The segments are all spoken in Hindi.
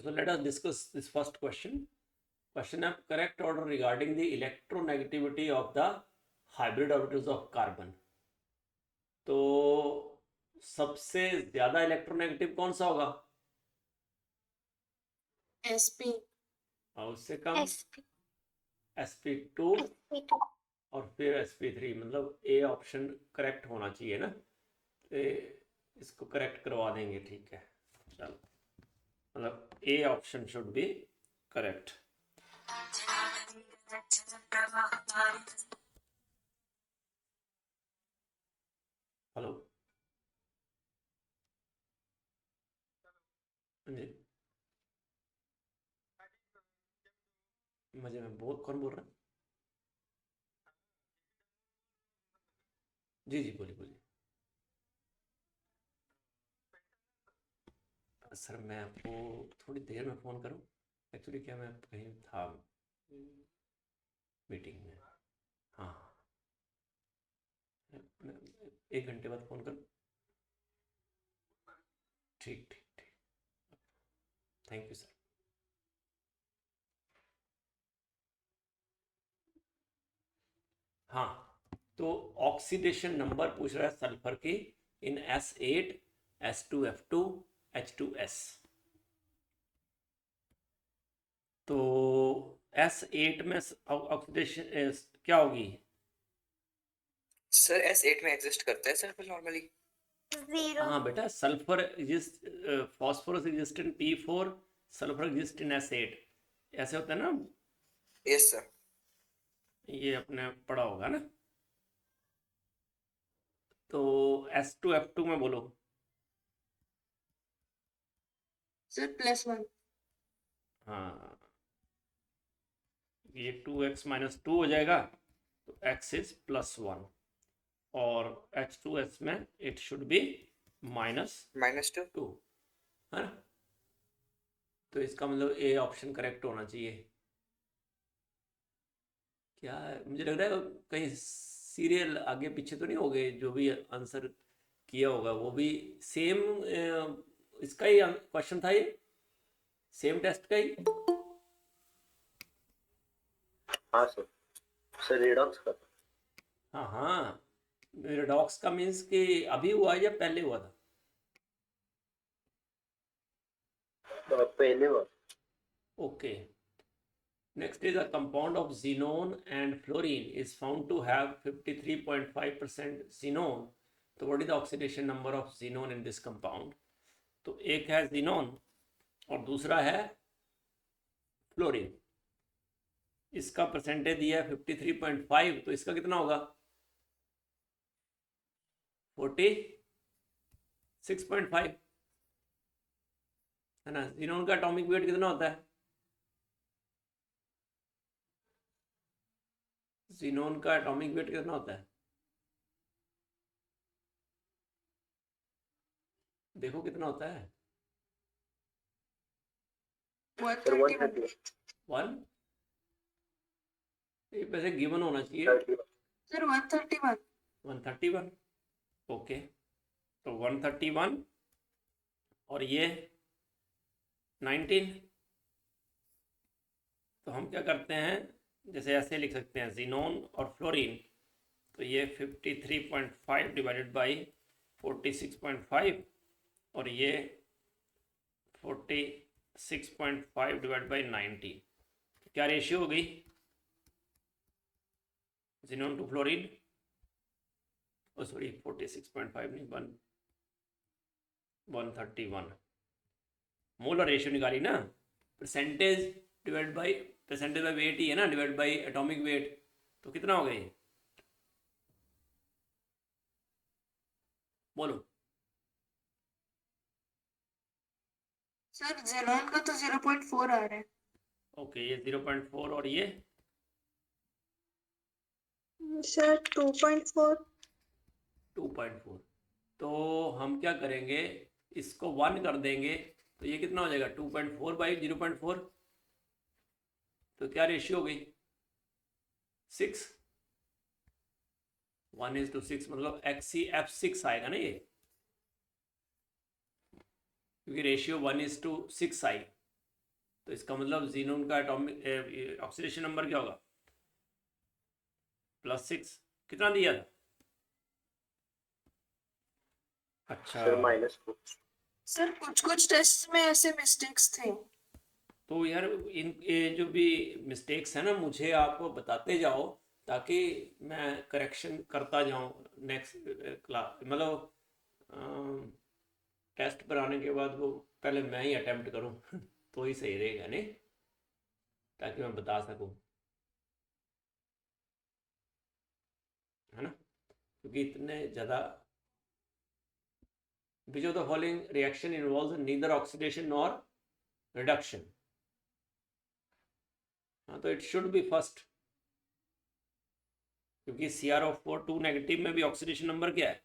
So let us discuss this first question. Question of correct order regarding the electronegativity of the hybrid orbitals of carbon. तो सबसे ज्यादा इलेक्ट्रोनेगेटिव कौन सा होगा? sp और उससे कम sp2 और फिर sp3, मतलब ए ऑप्शन करेक्ट होना चाहिए ना, तो इसको करेक्ट करवा देंगे, ठीक है। चलो, मतलब A option should be correct. Hello जी, मुझे में कौन बोल रहा है? जी जी, बोलिए बोलिए। सर मैं आपको थोड़ी देर में फ़ोन करूं? एक्चुअली क्या, मैं कहीं था मीटिंग में। हाँ, मैं 1 घंटे बाद फ़ोन करूं? ठीक ठीक ठीक, थैंक यू सर। हाँ, तो ऑक्सीडेशन नंबर पूछ रहा है सल्फर की इन S8 S2F2 H2S। तो S8 में ऑक्सीडेशन क्या होगी? सर S8 में एग्जिस्ट करता है सल्फर नॉर्मली। हाँ बेटा, sulphur exist, phosphorus exist in P4, sulphur exist in S8, ऐसे होता है ना? Yes sir. ये अपने पढ़ा होगा ना। तो S2F2 में बोलो सर +1। हाँ, ये 2x - 2 हो जाएगा, तो x इज +1, और H2S में इट शुड बी -2, है ना? तो इसका मतलब ए ऑप्शन करेक्ट होना चाहिए। क्या है? मुझे लग रहा है कहीं सीरियल आगे पीछे तो नहीं हो गए, जो भी आंसर किया होगा वो भी सेम इसका ही क्वेश्चन था, ये सेम टेस्ट का ही। हाँ सर, सर रिडॉक्स का। हाँ हाँ, रिडॉक्स का मीन्स कि अभी हुआ है या पहले हुआ था? पहले बार। Okay, next is a compound of xenon and fluorine is found to have 53.5% xenon. तो what is the oxidation number of xenon in this compound? तो एक है xenon और दूसरा है फ्लोरीन। इसका परसेंटेज दिया है 53.5, तो इसका कितना होगा? 46.5, है ना? xenon का एटॉमिक वेट कितना होता है? xenon का एटॉमिक वेट कितना होता है? देखो कितना होता है। सर 130। 1, ये वैसे गिवन होना चाहिए। सर 131। 131, ओके, तो 131 और ये 19। तो हम क्या करते हैं, जैसे ऐसे लिख सकते हैं xenon और फ्लोरीन, तो ये 53.5 डिवाइडेड बाई 46.5 और ये 46.5 डिवाइड बाई 90, क्या रेशियो हो गई xenon to fluorine? Oh sorry, 46.5 नहीं, 131 मोलर रेशियो निकाली ना, percentage divide by percentage by weight ही है ना, डिवाइड बाई एटॉमिक वेट, तो कितना हो गया ये? बोलो। सर जेनॉन का तो 0.4 आ रहा है। ओके, ये 0.4 और ये सर 2.4। 2.4। तो हम क्या करेंगे, इसको 1 कर देंगे, तो ये कितना हो जाएगा? 2.4 बाई 0.4, तो क्या रेशियो हो गई? 6, 1:6, मतलब XCF6 आएगा ना ये, क्योंकि रेशियो 1:6 आई। तो इसका मतलब जीनोन का एटॉमिक ऑक्सीडेशन नंबर क्या होगा? +6। कितना दिया था? अच्छा, सर -4। सर कुछ कुछ टेस्ट में ऐसे मिस्टेक्स थे। तो यार ये जो भी मिस्टेक्स है ना, मुझे आप बताते जाओ ताकि मैं करेक्शन करता जाऊं नेक्स्ट क्लास, मतलब टेस्ट पर आने के बाद वो पहले मैं ही अटेम्प्ट करूं तो ही सही रहेगा नहीं, ताकि मैं बता सकूं, है ना? क्योंकि इतने ज़्यादा which of the following reaction involves neither oxidation nor reduction? हाँ, तो इट शुड बी फर्स्ट, क्योंकि CrO4 2 नेगेटिव में भी ऑक्सीडेशन नंबर क्या है?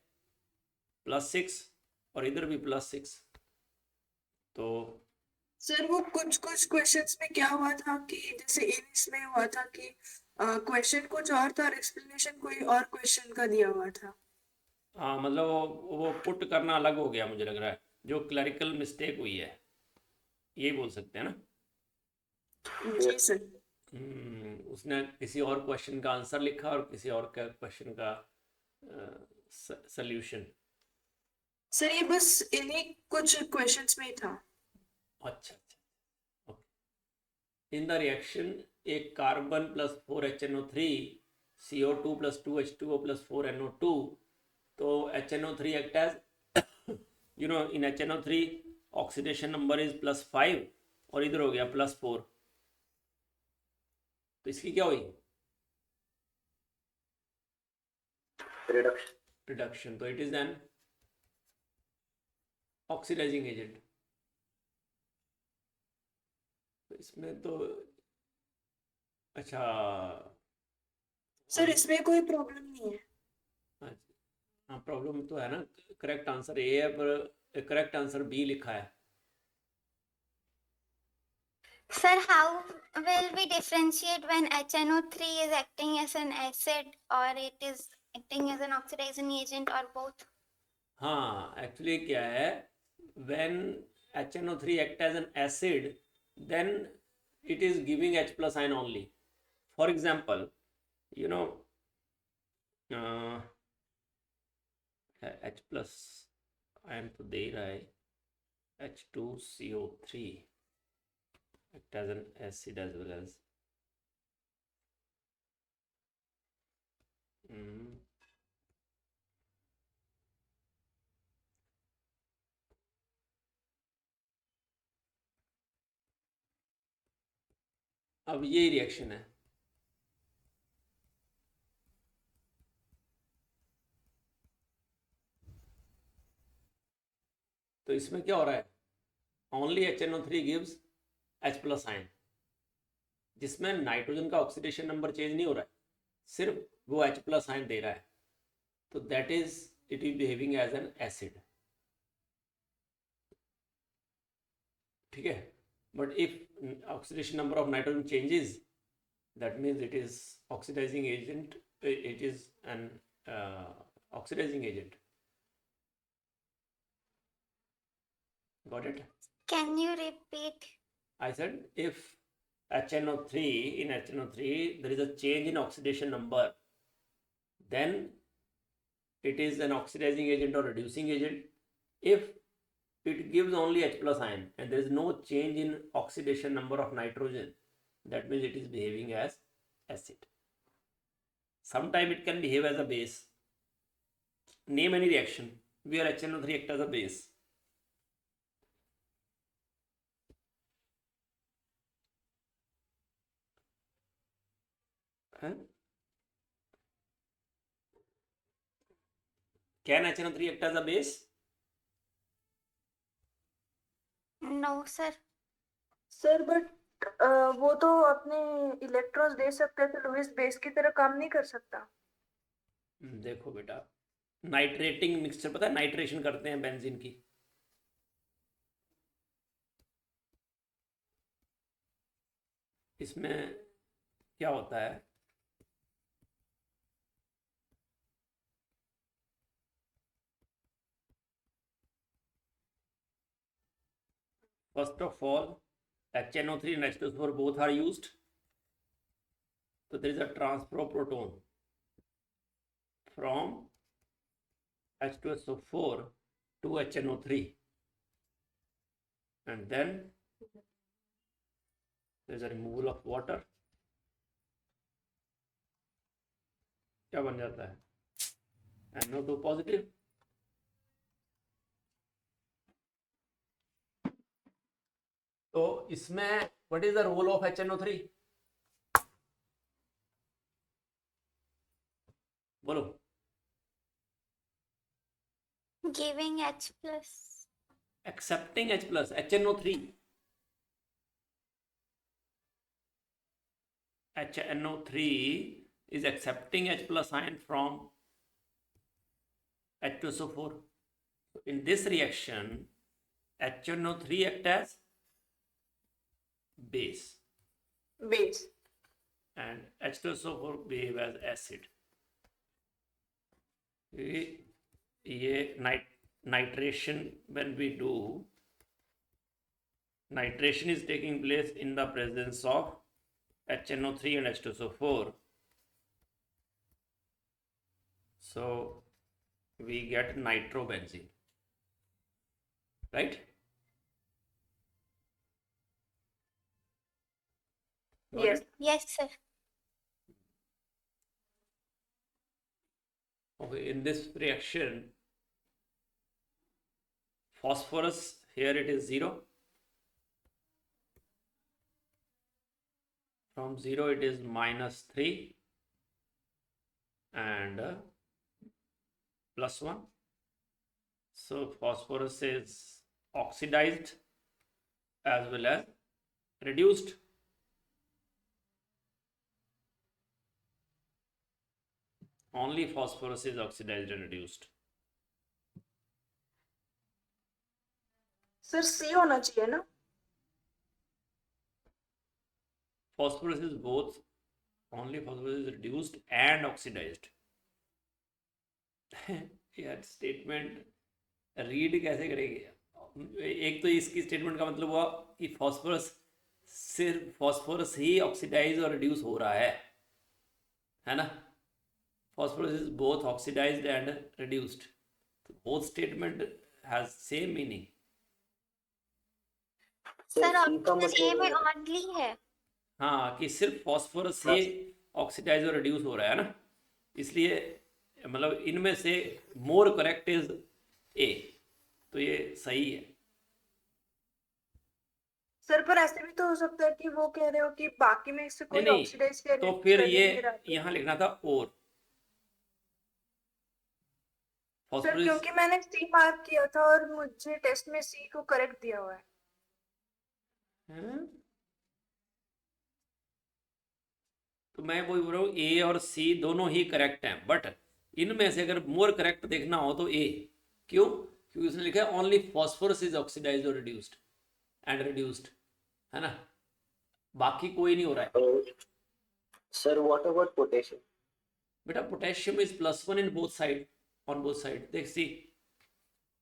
+6, और इधर भी +6। तो सर वो कुछ कुछ क्वेश्चंस में क्या हुआ था कि जैसे इसमें हुआ था कि क्वेश्चन कुछ और था और एक्सप्लेनेशन कोई और क्वेश्चन का दिया हुआ था। हाँ, मतलब वो पुट करना अलग हो गया, मुझे लग रहा है जो क्लरिकल मिस्टेक हुई है, यही बोल सकते हैं ना? जी सर। उसने किसी और क्वेश्चन का आंसर लिखा और किसी और का क्वेश्चन का सल्यूशन। सर ये बस इन्हीं कुछ क्वेश्चंस में ही था। अच्छा अच्छा, ओके। इन द रिएक्शन एक carbon +4 HNO3 CO2 +2 H2O +4 NO2, तो HNO3 act as in HNO3 oxidation number is +5 और इधर हो गया +4, तो इसकी क्या हुई? रिडक्शन। रिडक्शन। तो it is an oxidising agent. तो इसमें तो अच्छा, सर इसमें कोई प्रॉब्लम नहीं है। हाँ प्रॉब्लम तो है ना, करेक्ट आंसर ए है पर करेक्ट आंसर बी लिखा है। Sir, how will we differentiate when HNO3 is acting as an acid or it is acting as an oxidizing agent or both? हाँ, एक्चुअली क्या है, when HNO3 act as an acid, then it is giving H+ ion only. For example, you know, H+ ion तो दे रहा है, H2CO3 act as an acid as well as अब ये रिएक्शन है। तो इसमें क्या हो रहा है, only HNO3 gives H+ ion, जिसमें नाइट्रोजन का ऑक्सीडेशन नंबर चेंज नहीं हो रहा है, सिर्फ वो H+ आयन दे रहा है, तो that is it is behaving as an acid. ठीक है, but if oxidation number of nitrogen changes, that means it is oxidizing agent, it is an oxidizing agent. Got it? Can you repeat? I said if HNO3, in HNO3 there is a change in oxidation number, then it is an oxidizing agent or reducing agent. If it gives only H+ ion and there is no change in oxidation number of nitrogen, that means it is behaving as acid. Sometime it can behave as a base. Name any reaction where HNO3 act as a base. Huh? Can HNO3 act as a base? No, sir. Sir but वो तो अपने इलेक्ट्रॉन्स दे सकते थे, लुईस बेस की तरह काम नहीं कर सकता। देखो बेटा, नाइट्रेटिंग मिक्सचर, पता है नाइट्रेशन करते हैं बेंजीन की, इसमें क्या होता है, first of all HNO3 and H2SO4 both are used. So there is a transfer of proton from H2SO4 to HNO3, and then there is a removal of water. क्या बन जाता है? NO2 positive. तो इसमें what is the role of HNO3? बोलो. Giving H plus. Accepting H plus, HNO3. HNO3 is accepting H plus ion from H2SO4. So in this reaction, HNO3 act as base base. and H2SO4 behave as acid. ये nitration, when we do, nitration is taking place in the presence of HNO3 and H2SO4. So we get nitrobenzene, right? Got Yes. it? Yes, sir. Okay, in this reaction, phosphorus, here it is 0. From 0 it is -3 and +1. So phosphorus is oxidized as well as reduced. Only phosphorus is oxidized and reduced. Sir C होना चाहिए ना? Phosphorus is both, only phosphorus is reduced and oxidized. यार स्टेटमेंट रीड कैसे करेंगे? एक तो इसकी स्टेटमेंट का मतलब हुआ कि फॉस्फोरस, सिर्फ फॉस्फोरस ही ऑक्सीडाइज और रिड्यूस हो रहा है ना? Phosphorus is both oxidized and reduced. So both statement has same meaning. Sir C का ऑप्शन ए में मतलब ऑडली है. हाँ, कि सिर्फ फॉस्फोरस ही ऑक्सीडाइज और रिड्यूस हो रहा है ना, इसलिए मतलब इनमें से मोर करेक्ट इज ए, तो ये सही है. सर पर ऐसे भी तो हो सकता है कि वो कह रहे हो कि बाकी में से कोई नहीं ऑक्सीडाइज तो फिर ये यहाँ लिखना था और. सर फॉस्फोरस, क्योंकि मैंने सी मार्क किया था और मुझे टेस्ट में सी को करेक्ट दिया हुआ है. तो मैं वही बोल रहा हूँ, ए और सी दोनों ही करेक्ट हैं, बट इनमें से अगर मोर करेक्ट देखना हो तो ए. क्यों? क्योंकि उसने लिखा है ओनली फॉस्फोरस इज ऑक्सीडाइज्ड और रिड्यूस्ड एंड रिड्यूस्ड, है ना, बाकी कोई नहीं हो रहा है. Sir what about potassium? बेटा potassium is +1 in both side, on both side. देख see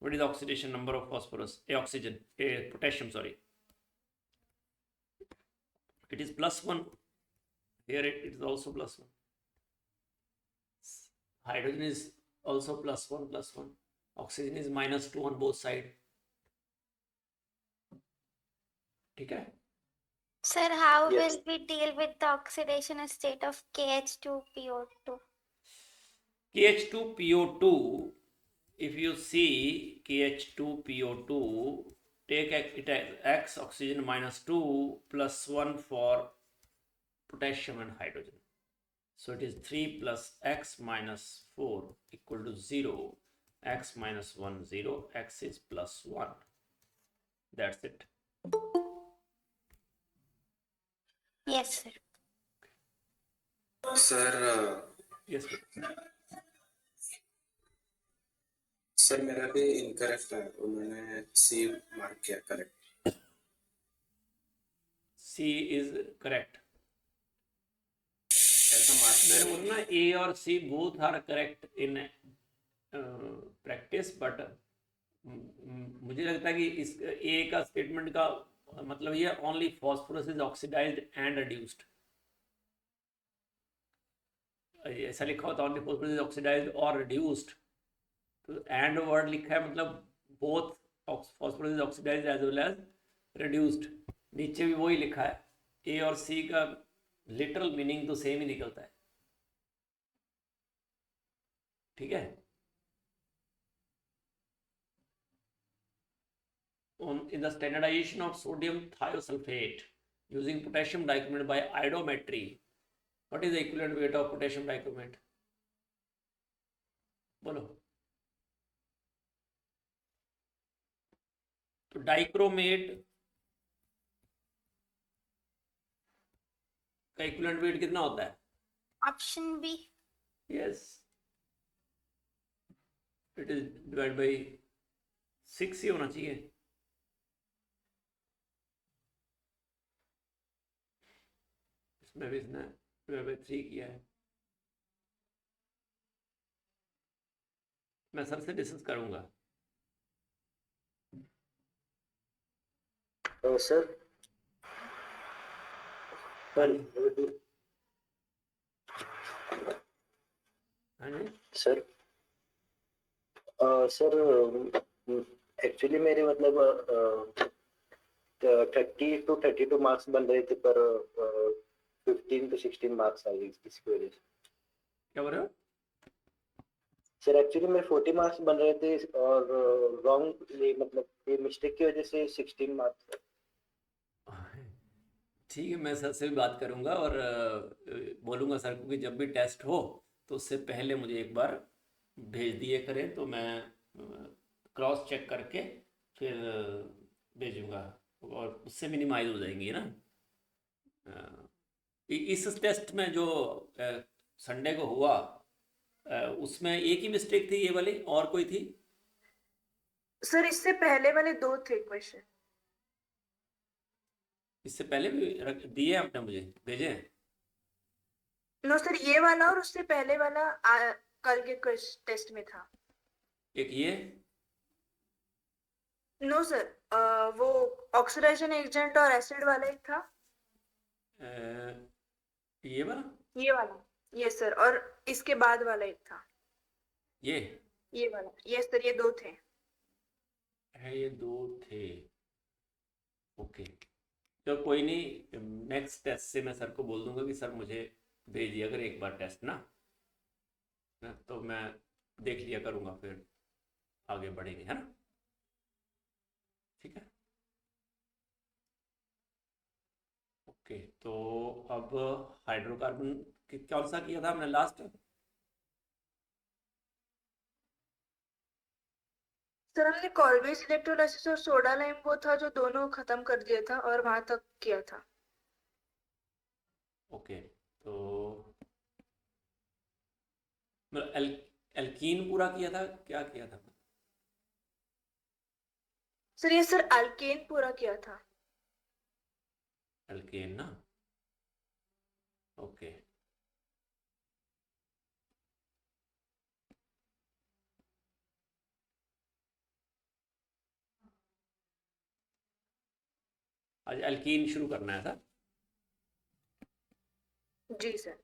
what is oxidation number of phosphorus, ए ऑक्सीजन, ए potassium sorry, it is +1. Here it is also +1. Hydrogen is also +1. Oxygen is -2 on both side. ठीक है? Sir, how Yes. will we deal with the oxidation state of KH2PO2? KH2PO2, if you see KH2PO2, take it as X oxygen -2 +1 for potassium and hydrogen. So it is 3 plus X minus 4 equal to 0. X minus 1, 0. X is +1. That's it. Yes, sir. Sir Yes. Sir मेरा भी इनकरेक्ट है, उन्होंने सी मार्क किया करेक्ट. C is correct. ऐसा मार्क मैंने बोला ना A और C both are correct in practice, but मुझे लगता है कि इस A का स्टेटमेंट का मतलब ये only phosphorus is oxidised and reduced, ऐसा लिखा होता है ओनली फॉस्फोरस इज ऑक्सीडाइज्ड और रिड्यूस्ड, तो एंड वर्ड लिखा है मतलब both phosphorus is oxidised as well as reduced. नीचे भी वही लिखा है, ए और सी का लिटरल मीनिंग तो सेम ही निकलता है, ठीक है। In the standardization of sodium thiosulfate using potassium dichromate by iodometry, what is the equivalent weight of potassium dichromate? बोलो। तो डाइक्रोमेट का इक्विवेलेंट वेट कितना होता है? Option B. Yes, it is divide by 6 ही होना चाहिए। इसमें भी इसने डिवाइड बाई 3 किया है। मैं सर से डिस्कस करूंगा। सर हाँ जी सर सर एक्चुअली मेरे मतलब 30 to 32 मार्क्स बन रहे थे, पर 15 to 16 मार्क्स आ गए इसकी वजह से। क्या बोल रहे हो? सर एक्चुअली मेरे 40 मार्क्स बन रहे थे और रॉन्ग मतलब ये मिस्टेक की वजह से 16 मार्क्स। ठीक है, मैं सर से भी बात करूंगा और बोलूंगा सर को कि जब भी टेस्ट हो तो उससे पहले मुझे एक बार भेज दिए करें, तो मैं क्रॉस चेक करके फिर भेजूंगा और उससे मिनिमाइज हो जाएंगी ना। इस टेस्ट में जो संडे को हुआ उसमें एक ही मिस्टेक थी ये वाली, और कोई थी? सर इससे पहले वाले 2 थे क्वेश्चन। इससे पहले भी दिए आपने मुझे भेजे हैं? नो सर, ये वाला और उससे पहले वाला कल के टेस्ट में था। एक ये? नो सर, वो ऑक्सीडाइजेशन एजेंट और एसिड वाला एक था। ये वाला? ये वाला, ये सर, और इसके बाद वाला एक था। ये वाला, ये सर, ये 2 थे। है, ये 2 थे। ओके, तो कोई नहीं, नेक्स्ट टेस्ट से मैं सर को बोल दूंगा कि सर मुझे भेज दिया अगर एक बार टेस्ट ना, तो मैं देख लिया करूँगा, फिर आगे बढ़ेंगे, है ना? ठीक है, ओके। तो अब हाइड्रोकार्बन कौन सा किया था हमने लास्ट? सर हमने कॉल्वेज इलेक्ट्रोलाइसिस और सोडा लाइम वो था जो दोनों खत्म कर दिया था और वहां तक किया था। ओके, तो मतलब एल्कीन पूरा किया था, क्या किया था? सर ये सर अल्केन पूरा किया था। एल्केन ना, ओके। आज एल्कीन शुरू करना है सर। जी सर।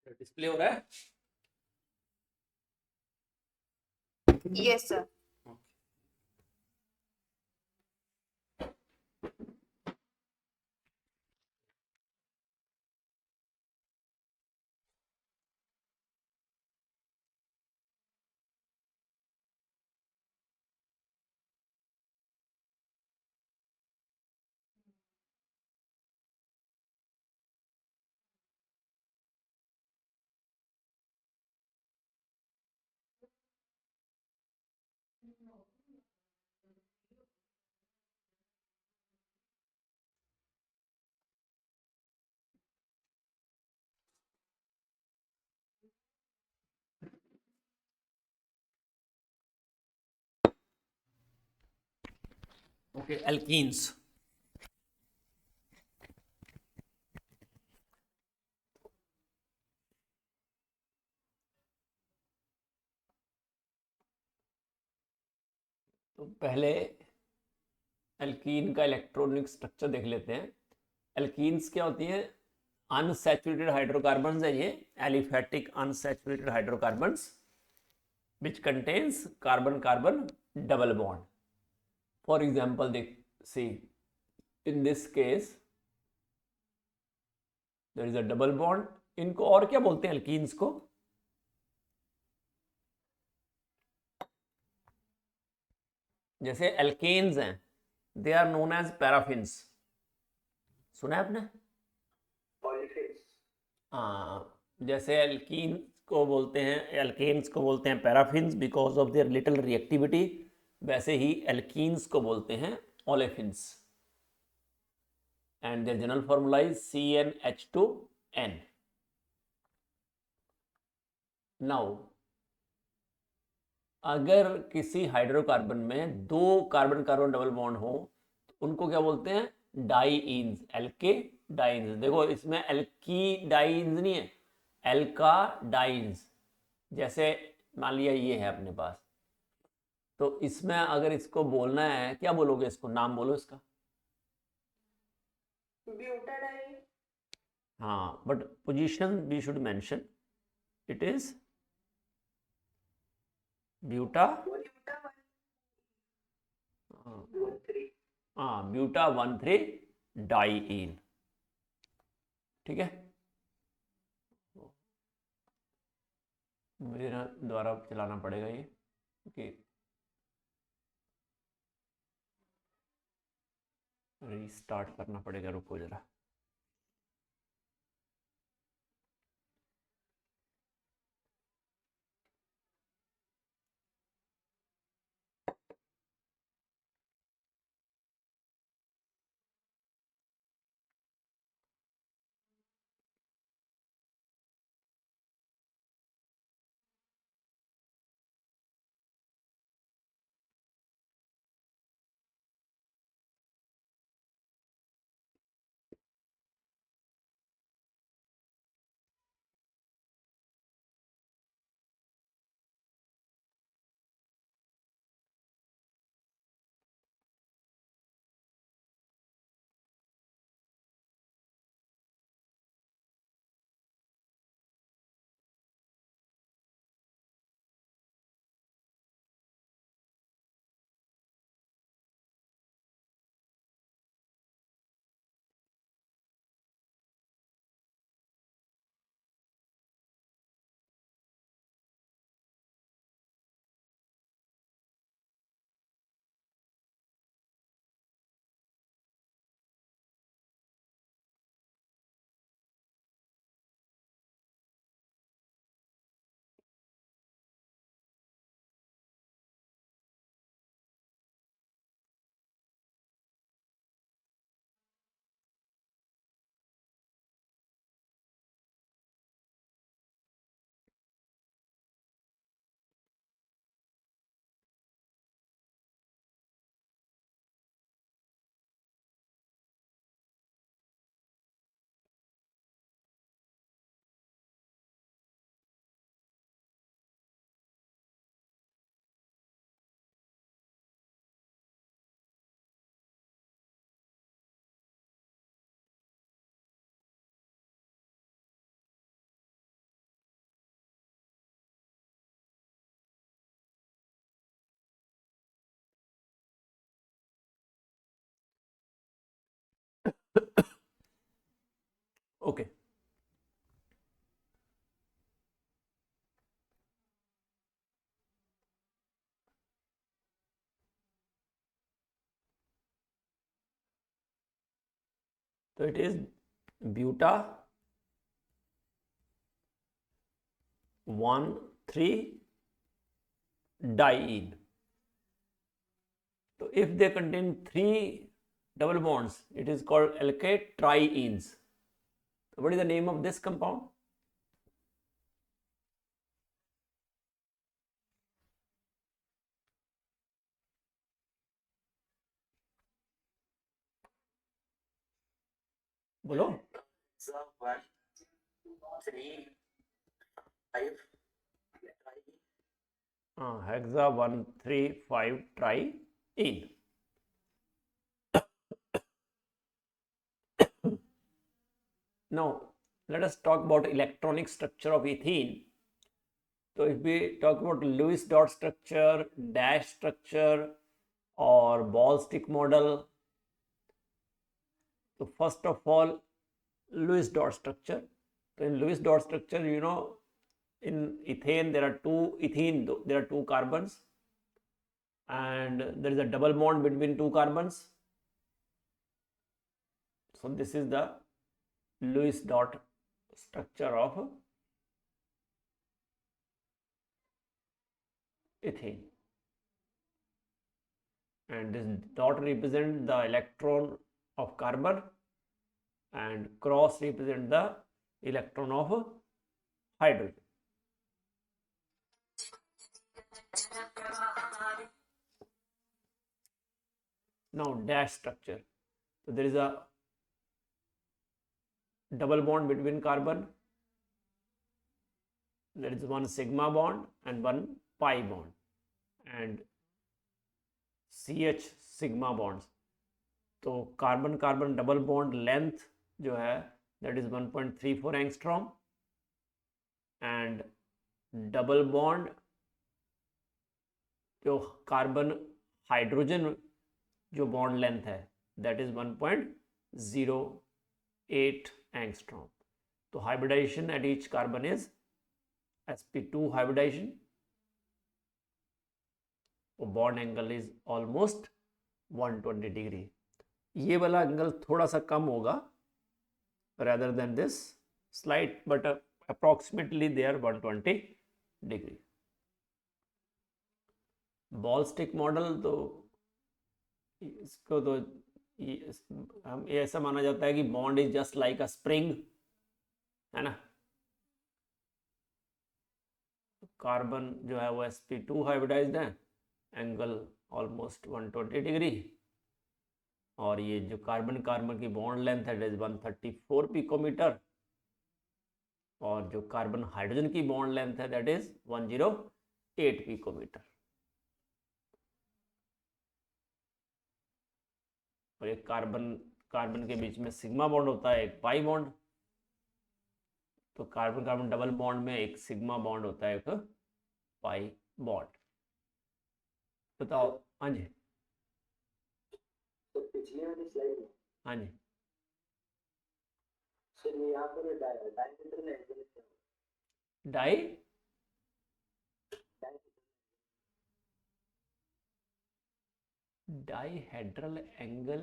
डिस्प्ले हो रहा है? Yes, sir. Okay, alkenes. तो पहले एल्कीन का इलेक्ट्रॉनिक स्ट्रक्चर देख लेते हैं। एल्कीन्स क्या होती हैं? अनसैचुरेटेड हाइड्रोकार्बन्स है ये, aliphatic unsaturated hydrocarbons which contains carbon carbon double bond. For example, they see in this case there is a double bond. इनको और क्या बोलते हैं एल्कीन्स को? जैसे एल्केन्स हैं, they are known as paraffins. सुना है आपने? हाँ, जैसे एल्कीन को बोलते हैं, एल्केन्स को बोलते हैं paraffins because of their little reactivity, वैसे ही एल्कीन्स को बोलते हैं olefins. And their general formula is CnH2n। Now अगर किसी हाइड्रोकार्बन में दो कार्बन कार्बन डबल बॉन्ड हो तो उनको क्या बोलते हैं? डाईईन्स, एल्के डाइन्स। देखो इसमें एल्की डाइन्स नहीं है, एल्का डाइन्स। जैसे मान लिया ये है अपने पास, तो इसमें अगर इसको बोलना है, क्या बोलोगे इसको? नाम बोलो इसका। Butadiene. हाँ, but position we should mention, it is buta, हाँ ब्यूटा 1,3 डाईईन। ठीक है, मुझे ना दोबारा चलाना पड़ेगा ये, क्योंकि रीस्टार्ट करना पड़ेगा। रुको जरा। तो it is buta 1,3-diene. So if they contain 3 double bonds, it is called alkate trienes. So what is the name of this compound? बोलो. Hexa 1,3,5-triene. Now let us talk about electronic structure of ethene. So if we talk about Lewis dot structure, dash structure, or ball stick model, so first of all, Lewis dot structure. So in Lewis dot structure, you know, in ethane there are two carbons, and there is a double bond between 2 carbons. So this is the Lewis dot structure of ethane, and this dot represents the electron of carbon and cross represent the electron of hydrogen. Now dash structure. So there is a double bond between carbon. There is one sigma bond and one pi bond, and CH sigma bonds. तो carbon carbon double bond length जो है that is 1.34 angstrom, and double bond जो कार्बन हाइड्रोजन जो बॉन्ड लेंथ है दैट इज 1.08 एंगस्ट्रॉम. तो hybridisation at each carbon is sp2 hybridisation. Bond angle is almost 120 degree. ये वाला एंगल थोड़ा सा कम होगा rather than this slight, but approximately they are 120 degree. Ball stick model तो इसको तो हम ऐसा माना जाता है कि bond is just like a spring, है ना. कार्बन जो है वो sp2 हाइब्रिडाइज्ड है, एंगल ऑलमोस्ट 120 डिग्री, और ये जो कार्बन कार्बन की बॉन्ड लेंथ है दैट इज 134 पिकोमीटर, और जो कार्बन हाइड्रोजन की बॉन्ड लेंथ है दैट इज 108 पिकोमीटर. और एक कार्बन कार्बन के बीच में सिग्मा बॉन्ड होता है, एक पाई बॉन्ड. तो कार्बन कार्बन डबल बॉन्ड में एक सिग्मा बॉन्ड होता है, एक पाई बॉन्ड. बताओ. हाँ जी. तो पिछले वाली स्लाइड में हाँ जी. सर ये यहाँ पर डायहेड्रल एंगल डाइहेड्रल एंगल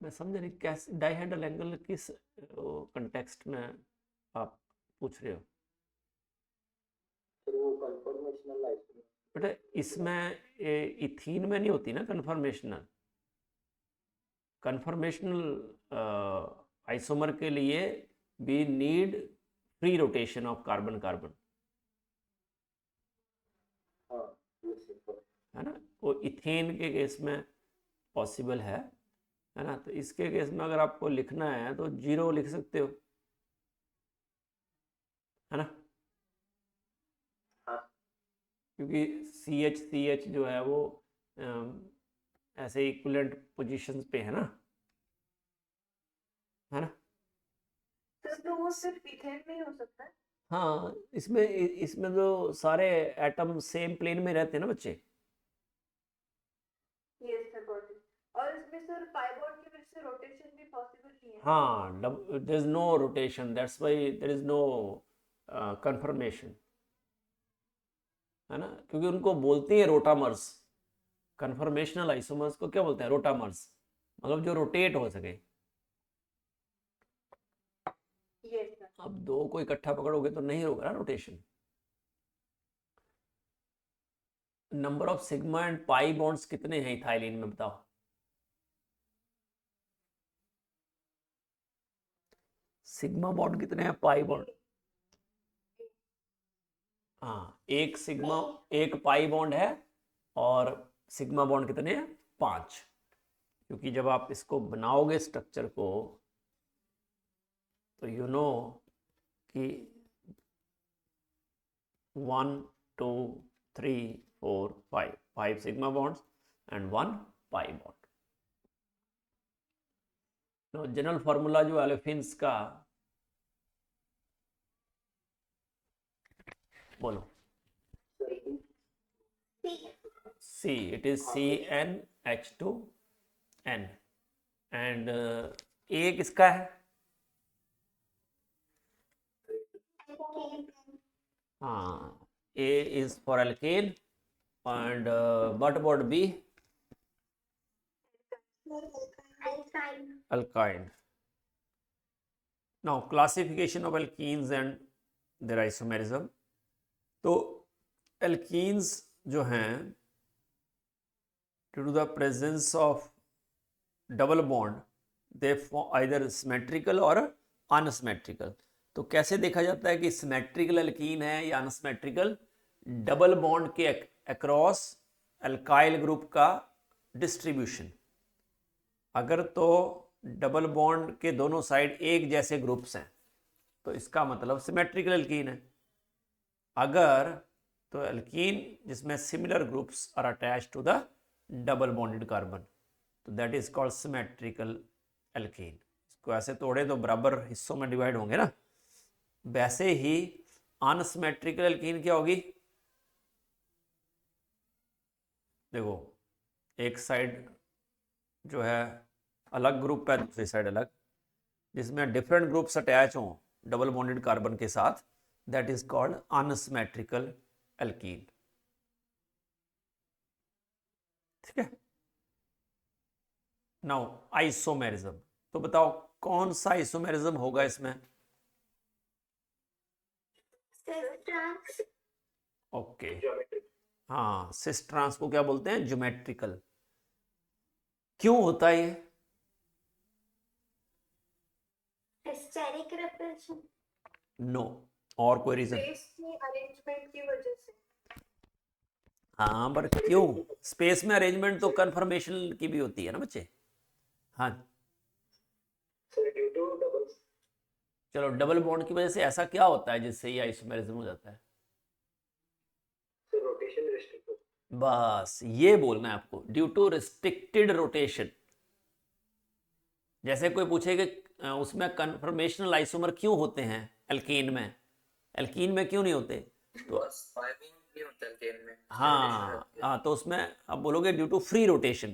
मैं समझ नहीं कैसे डाइहेड्रल एंगल किस कंटेक्स्ट में आप पूछ रहे हो. बेटा इसमें इथीन में नहीं होती ना कन्फर्मेशनल. कन्फर्मेशनल आइसोमर के लिए we need free rotation of carbon carbon, है ना. वो इथेन के केस में पॉसिबल है ना. तो इसके केस में अगर आपको लिखना है तो 0 लिख सकते हो, है ना, क्योंकि CH जो है वो ऐसे इक्विवेलेंट पोजीशंस पे है ना, है ना. तो वो सिर्फ इथेन में ही हो सकता है. हाँ, इसमें तो सारे एटम सेम प्लेन में रहते हैं ना बच्चे. Yes sir, got it. और इसमें सर पाई बॉन्ड की वजह से रोटेशन भी पॉसिबल नहीं है. हाँ, there is no rotation, that's why there is no conformation. है ना, क्योंकि उनको बोलते हैं रोटामर्स। कन्फर्मेशनल आइसोमर्स को क्या बोलते हैं? रोटामर्स, मतलब जो रोटेट हो सके। अब दो को इकट्ठा पकड़ोगे तो नहीं होगा ना rotation. Number of sigma and pi bonds कितने हैं इथाइलिन में, बताओ। सिग्मा बॉन्ड कितने हैं, पाई बॉन्ड? हाँ, एक सिग्मा एक पाई बॉन्ड है, और सिग्मा बॉन्ड कितने हैं? 5। क्योंकि जब आप इसको बनाओगे स्ट्रक्चर को, तो यू नो कि 1 2 3 4 5 sigma bonds and 1 pi bond. General formula जो एलेफिन्स का, बोलो। C, it is CnH2n, and A किसका है? हाँ, A is for alkane, and what about B? Alkyne. Now classification of alkenes and their isomerism. तो alkenes जो हैं, due to the presence of double bond, they form either symmetrical or unsymmetrical. तो कैसे देखा जाता है कि सिमेट्रिकल एल्कीन है या अनसिमेट्रिकल? डबल बॉन्ड के अक्रॉस अल्काइल ग्रुप का डिस्ट्रीब्यूशन। अगर तो डबल बॉन्ड के दोनों साइड एक जैसे ग्रुप्स हैं तो इसका मतलब सिमेट्रिकल एल्कीन है। अगर तो एल्कीन जिसमें similar groups are attached to the double bonded carbon, तो that is called symmetrical alkene. इसको ऐसे तोड़े तो बराबर हिस्सों में डिवाइड होंगे ना। वैसे ही अनसिमेट्रिकल एल्कीन क्या होगी? देखो, एक साइड जो है अलग ग्रुप है, दूसरी साइड अलग, जिसमें डिफरेंट ग्रुप्स अटैच हों डबल बॉन्डेड कार्बन के साथ, that is called unsymmetrical alkene. ठीक है। नाउ आइसोमेरिज्म, तो बताओ कौन सा आइसोमेरिज्म होगा इसमें? ओके, हाँ, सिस ट्रांस को क्या बोलते हैं? ज्योमेट्रिकल। क्यों होता है ये? Steric repulsion. नो, और कोई रीजन? अरेंजमेंट की वजह से। हाँ, पर क्यों? स्पेस में अरेंजमेंट तो कन्फर्मेशन की भी होती है ना बच्चे। हाँ, चलो, डबल बॉन्ड की वजह से ऐसा क्या होता है जिससे ये आइसोमेरिज्म हो जाता है? Rotation restricted. बस ये बोलना है आपको, ड्यू टू रिस्ट्रिक्टेड रोटेशन। जैसे कोई पूछे कि उसमें कन्फर्मेशनल आइसोमर क्यों होते हैं एल्कीन में, एल्कीन में क्यों नहीं होते? तो हाँ, तो उसमें आप बोलोगे ड्यू टू फ्री रोटेशन,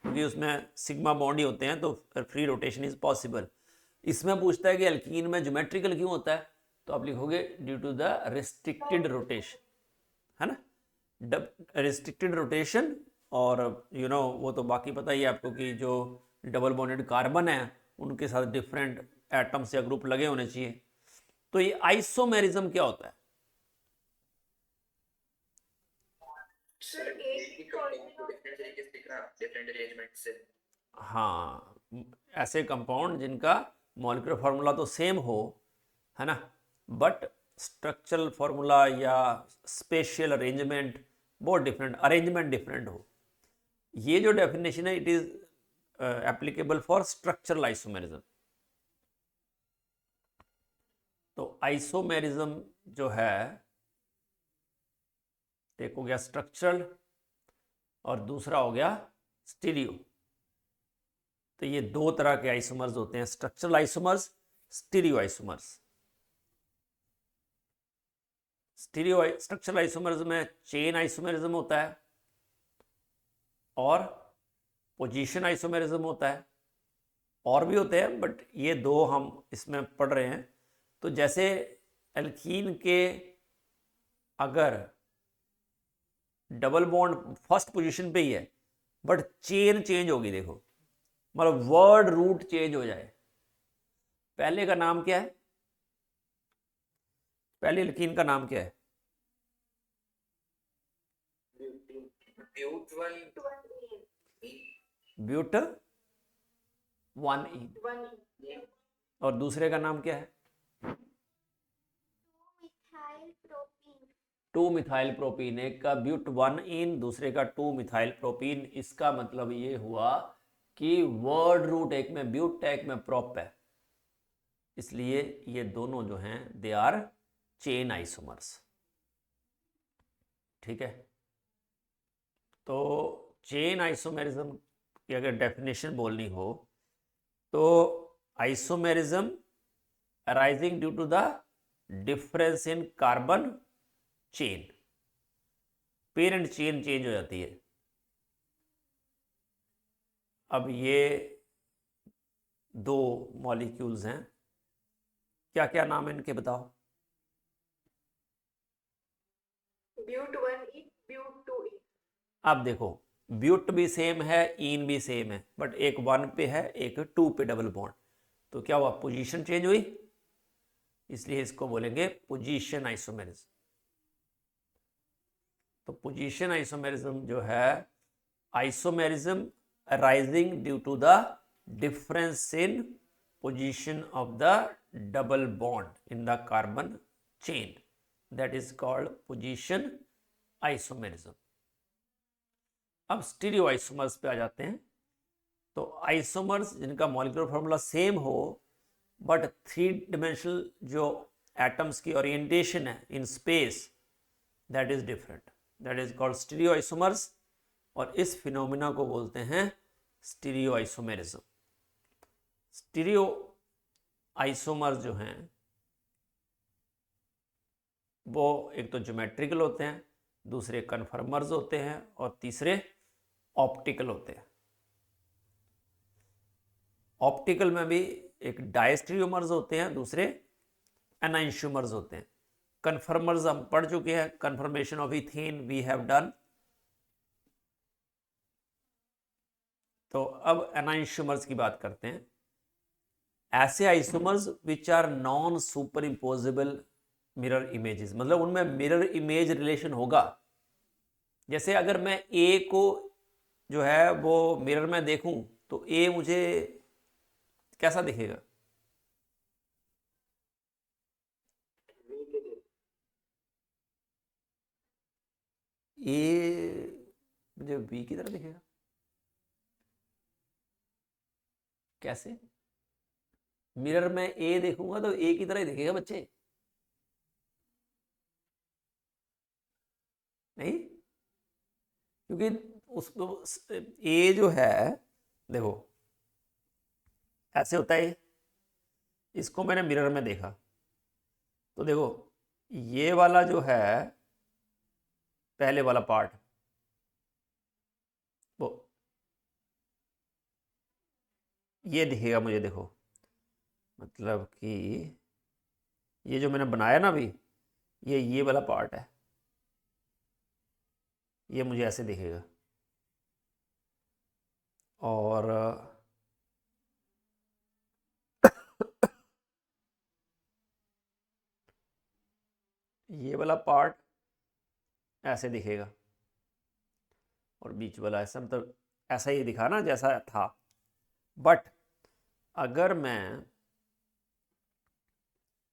क्योंकि उसमें सिग्मा बॉन्ड ही होते हैं तो फ्री रोटेशन इज पॉसिबल। इसमें पूछता है कि एल्कीन में ज्योमेट्रिकल क्यों होता है, तो आप लिखोगे due to the restricted rotation, है ना, रिस्ट्रिक्टेड रोटेशन। और यू नो वो तो बाकी पता ही है आपको कि जो डबल बॉन्डेड कार्बन है उनके साथ डिफरेंट एटम्स या ग्रुप लगे होने चाहिए। तो ये आइसोमेरिज्म क्या होता है? हाँ, ऐसे कंपाउंड जिनका मॉलिक्यूलर फार्मूला तो सेम हो, है ना, बट स्ट्रक्चरल फार्मूला या स्पेशियल अरेंजमेंट बहुत डिफरेंट, अरेंजमेंट डिफरेंट हो। ये जो डेफिनेशन है, it is applicable for structural isomerism. तो आइसोमेरिज्म जो है, एक हो गया स्ट्रक्चरल और दूसरा हो गया स्टीरियो। तो ये दो तरह के आइसोमर्स होते हैं, structural isomers, stereo isomers. Structural isomers में चेन आइसोमेरिज्म होता है और पोजीशन आइसोमेरिज्म होता है, और भी होते हैं बट ये दो हम इसमें पढ़ रहे हैं। तो जैसे एल्कीन के अगर डबल बॉन्ड फर्स्ट पोजीशन पे ही है, बट चेन चेंज होगी। देखो मतलब वर्ड रूट चेंज हो जाए। पहले का नाम क्या है, पहली एल्कीन का नाम क्या है? ब्यूट 1 और दूसरे का नाम क्या है? 2 मिथाइल प्रोपीन। एक का ब्यूट 1 दूसरे का 2 मिथाइल प्रोपीन। इसका मतलब ये हुआ कि वर्ड रूट एक में ब्यूट है एक में प्रोप है, इसलिए ये दोनों जो हैं दे आर चेन आइसोमर्स। ठीक है, तो चेन आइसोमेरिज्म की अगर डेफिनेशन बोलनी हो तो isomerism arising due to the difference in carbon chain, parent chain change हो जाती है। अब ये दो मॉलिक्यूल्स हैं, क्या क्या नाम है इनके बताओ? ब्यूट 1E, ब्यूट 2E। अब देखो ब्यूट भी सेम है, ईन भी सेम है, बट एक 1 पे है एक 2 पे डबल बॉन्ड, तो क्या हुआ? पोजीशन चेंज हुई, इसलिए इसको बोलेंगे पोजीशन आइसोमेरिज्म। तो पोजीशन आइसोमेरिज्म जो है, isomerism arising due to the difference in position of the double bond in the carbon chain, that is called position isomerism. अब स्टीरियो आइसोमर्स पे आ जाते हैं। तो आइसोमर्स जिनका मॉलिक्यूलर फॉर्मूला सेम हो बट 3 डिमेंशनल जो एटम्स की ओरिएंटेशन है in space that is different, that is called stereo isomers, और इस फिनोमिना को बोलते हैं स्टीरियो आइसोमेरिज्म। स्टीरियो आइसोमर्स जो हैं वो एक तो ज्योमेट्रिकल होते हैं, दूसरे कन्फर्मर्स होते हैं और तीसरे ऑप्टिकल होते हैं। ऑप्टिकल में भी एक डायस्टेरियोमर्स होते हैं, दूसरे एनाइंशियोमर्स होते हैं। कन्फर्मर्स हम पढ़ चुके हैं, conformation of ethane we have done. तो अब एनाइंशियोमर्स की बात करते हैं। ऐसे isomers which are non super imposable mirror images, मतलब उनमें मिरर इमेज रिलेशन होगा। जैसे अगर मैं ए को जो है वो मिरर में देखूं तो ए मुझे कैसा दिखेगा? ए मुझे बी की तरह दिखेगा। कैसे? मिरर में ए देखूंगा तो ए की तरह ही दिखेगा बच्चे, नहीं? क्योंकि उस ए जो है, देखो ऐसे होता है, इसको मैंने मिरर में देखा तो देखो ये वाला जो है पहले वाला पार्ट वो ये दिखेगा मुझे। देखो मतलब कि ये जो मैंने बनाया ना अभी, ये वाला पार्ट है, ये मुझे ऐसे दिखेगा। और ये वाला पार्ट ऐसे दिखेगा और बीच वाला ऐसा, मतलब ऐसा ही दिखा ना जैसा था। बट अगर मैं